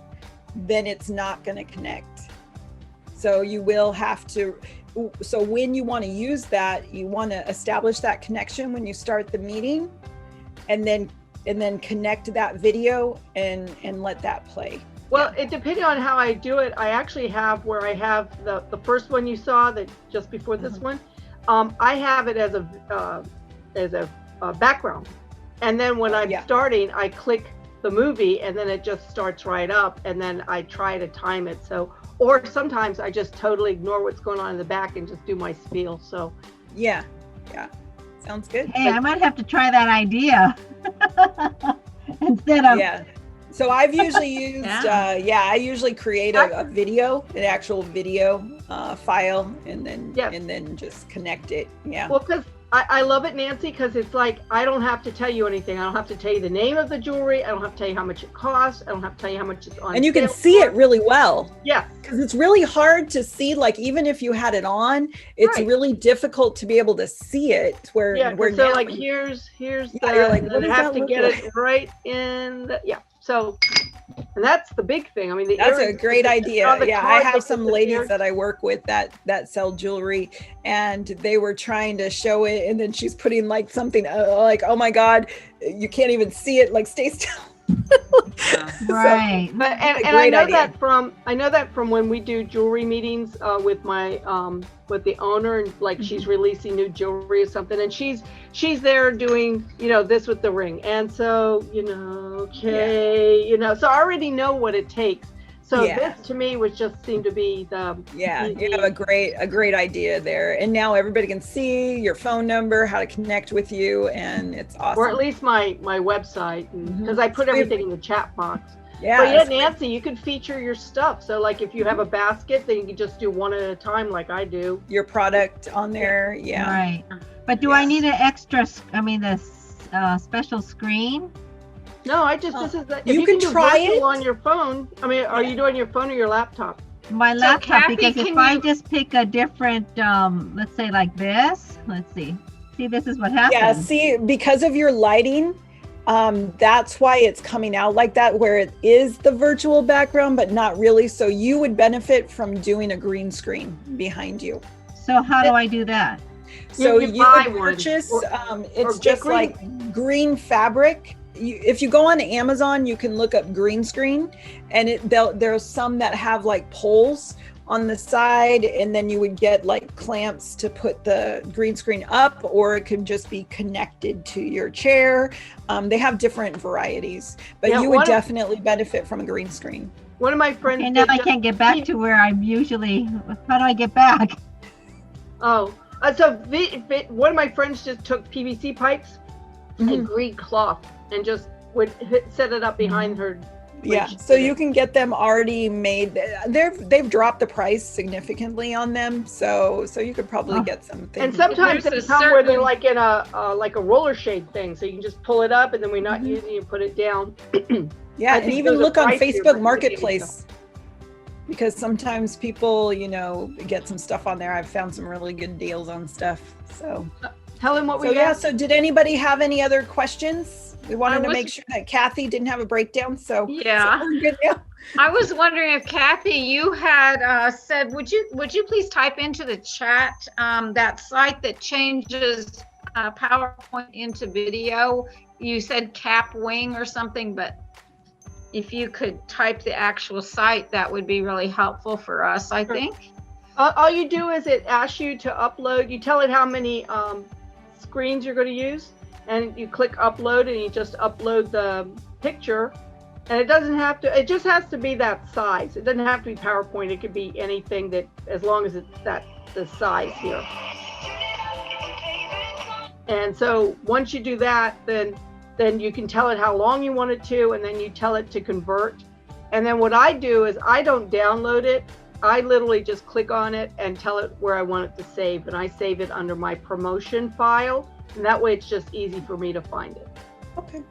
then it's not going to connect. So you will have to, so when you want to use that, you want to establish that connection when you start the meeting, and then connect that video and let that play. Well, it depending on how I do it, I actually have where I have the first one you saw that just before this one. I have it as a background, and then when I'm starting, I click the movie, and then it just starts right up, and then I try to time it. So, or sometimes I just totally ignore what's going on in the back and just do my spiel. So, yeah, sounds good. Hey, I might have to try that idea instead of. Yeah. So I've usually used, I usually create a video, an actual video file, and then just connect it. Yeah. Well, because I love it, Nancy, because it's like I don't have to tell you anything. I don't have to tell you the name of the jewelry. I don't have to tell you how much it costs. I don't have to tell you how much it's on. And you can see it really well. Yeah. Because it's really hard to see. Like even if you had it on, it's really difficult to be able to see it. Where so like here's you're like, I have to get it right in the So, and that's the big thing. I mean, that's a great idea. Yeah, I have some ladies that I work with that sell jewelry, and they were trying to show it, and then she's putting like something like, oh my God, you can't even see it. Like, stay still. Right. But and I know that from when we do jewelry meetings with my with the owner, and like she's releasing new jewelry or something, and she's there doing this with the ring, and so so I already know what it takes. So this to me seemed to be the you have a great idea there, and now everybody can see your phone number, how to connect with you, and it's awesome. Or at least my website, because I put everything in the chat box. Yeah. But Nancy, you could feature your stuff. So like if you have a basket, then you can just do one at a time, like I do. Your product on there, Right. But do I need an extra? I mean, this special screen. No, this is if you can try it on your phone. I mean, are you doing your phone or your laptop? My laptop, because if I just pick a different, let's say like this, let's see, this is what happens. Yeah, see, because of your lighting, that's why it's coming out like that, where it is the virtual background, but not really. So you would benefit from doing a green screen behind you. So how do I do that? So you purchase, it's just like green fabric. If you go on Amazon, you can look up green screen, and there's some that have like poles on the side, and then you would get like clamps to put the green screen up, or it could just be connected to your chair. They have different varieties, but you would definitely benefit from a green screen. One of my friends. And now I can't get back to where I'm usually. How do I get back? Oh, so one of my friends just took PVC pipes and green cloth and just would set it up behind her. Yeah, so you can get them already made. They've dropped the price significantly on them, so you could probably get something. And sometimes they come where they're like in a roller shade thing, so you can just pull it up, and then we're not using it, put it down. Yeah, and even look on Facebook Marketplace, because sometimes people, get some stuff on there. I've found some really good deals on stuff. So tell them what we got. So did anybody have any other questions? We wanted to make sure that Kathy didn't have a breakdown. So we're good now. I was wondering if Kathy, you had said, would you please type into the chat that site that changes PowerPoint into video? You said Capwing or something, but if you could type the actual site, that would be really helpful for us, I think. All you do is it asks you to upload. You tell it how many screens you're going to use, and you click upload, and you just upload the picture. And it doesn't have to, it just has to be that size. It doesn't have to be PowerPoint. It could be anything that, as long as it's the size here. And so once you do that, then you can tell it how long you want it to, and then you tell it to convert. And then what I do is I don't download it. I literally just click on it and tell it where I want it to save. And I save it under my promotion file. And that way it's just easy for me to find it. Okay.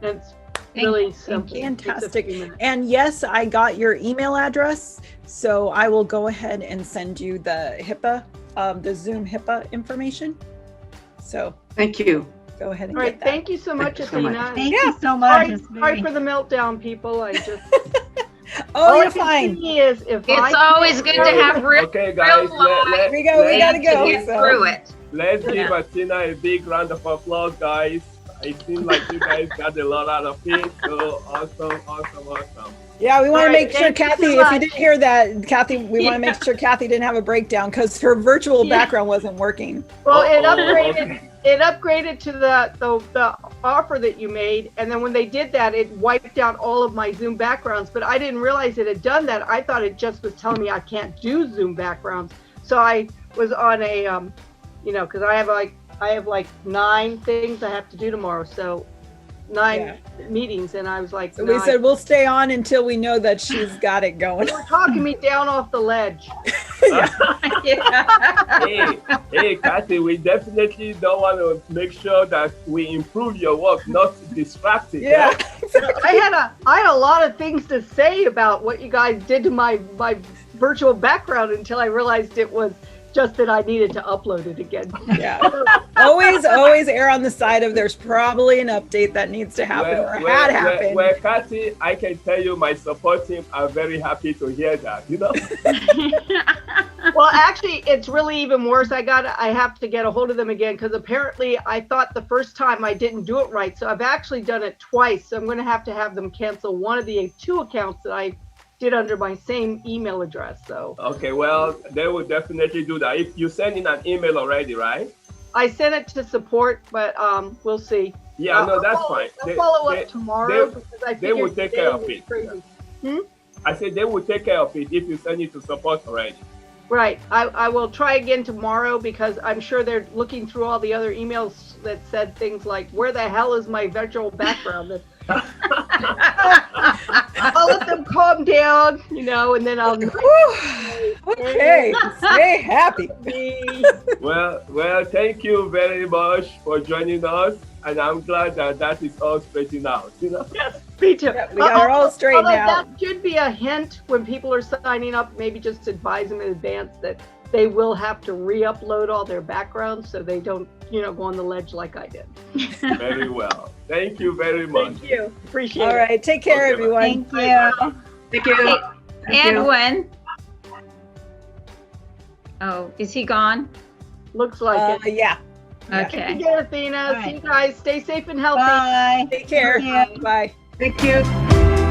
And it's really simple. Fantastic. And yes, I got your email address. So I will go ahead and send you the HIPAA, the Zoom HIPAA information. So thank you. Go ahead and all right, get that. thank you so much, Athena. Thank you so much. Sorry for the meltdown, people. I just oh, you're fine. It's always good to have real. Okay, guys, here we go. We gotta go. Get through it. Let's give Athena a big round of applause, guys. It seems like you guys got a lot out of it. So awesome. Yeah, we want to All right, make sure, thank you so Kathy, if you much. didn't hear that, Kathy, we want to make sure Kathy didn't have a breakdown because her virtual background wasn't working. Well, it Uh-oh, upgraded. okay. It upgraded to the offer that you made, and then when they did that, it wiped out all of my Zoom backgrounds. But I didn't realize it had done that. I thought it just was telling me I can't do Zoom backgrounds. So I was on a, because I have like 9 things I have to do tomorrow. So 9 meetings, and I was like, So we said we'll stay on until we know that she's got it going. they were talking me down off the ledge. Hey, Kathy, we definitely don't want to make sure that we improve your work, not distract it. Yeah. I had a lot of things to say about what you guys did to my virtual background until I realized it was just that I needed to upload it again. Yeah. always err on the side of there's probably an update that needs to happen or had happened. Well, Kathy, I can tell you my support team are very happy to hear that, Well, actually, it's really even worse. I have to get a hold of them again because apparently I thought the first time I didn't do it right. So I've actually done it twice. So I'm going to have them cancel one of the 2 accounts that I did under my same email address. So Okay, well, they will definitely do that. If you send in an email already, right? I sent it to support, but we'll see. Yeah, no, that's fine. I'll follow up tomorrow because I they will figured take today care of was it. crazy. I said they will take care of it if you send it to support already. Right. I will try again tomorrow because I'm sure they're looking through all the other emails that said things like, where the hell is my virtual background? I'll let them calm down, and then I'll. Okay, stay happy. Well, thank you very much for joining us. And I'm glad that is all straightened out, Yes, me too. Yeah, we got her all straightened Although out. that should be a hint when people are signing up, maybe just advise them in advance that they will have to re-upload all their backgrounds so they don't, go on the ledge like I did. Very well. Thank you very much. Thank you. Appreciate All it. right, take care, Okay, everyone. Thank you. Thank you. Edwin. Oh, is he gone? Looks like it. Yeah. Okay. Thank you, Athena. All right. See you guys. Stay safe and healthy. Bye. Take care. Thank you. Bye. Thank you.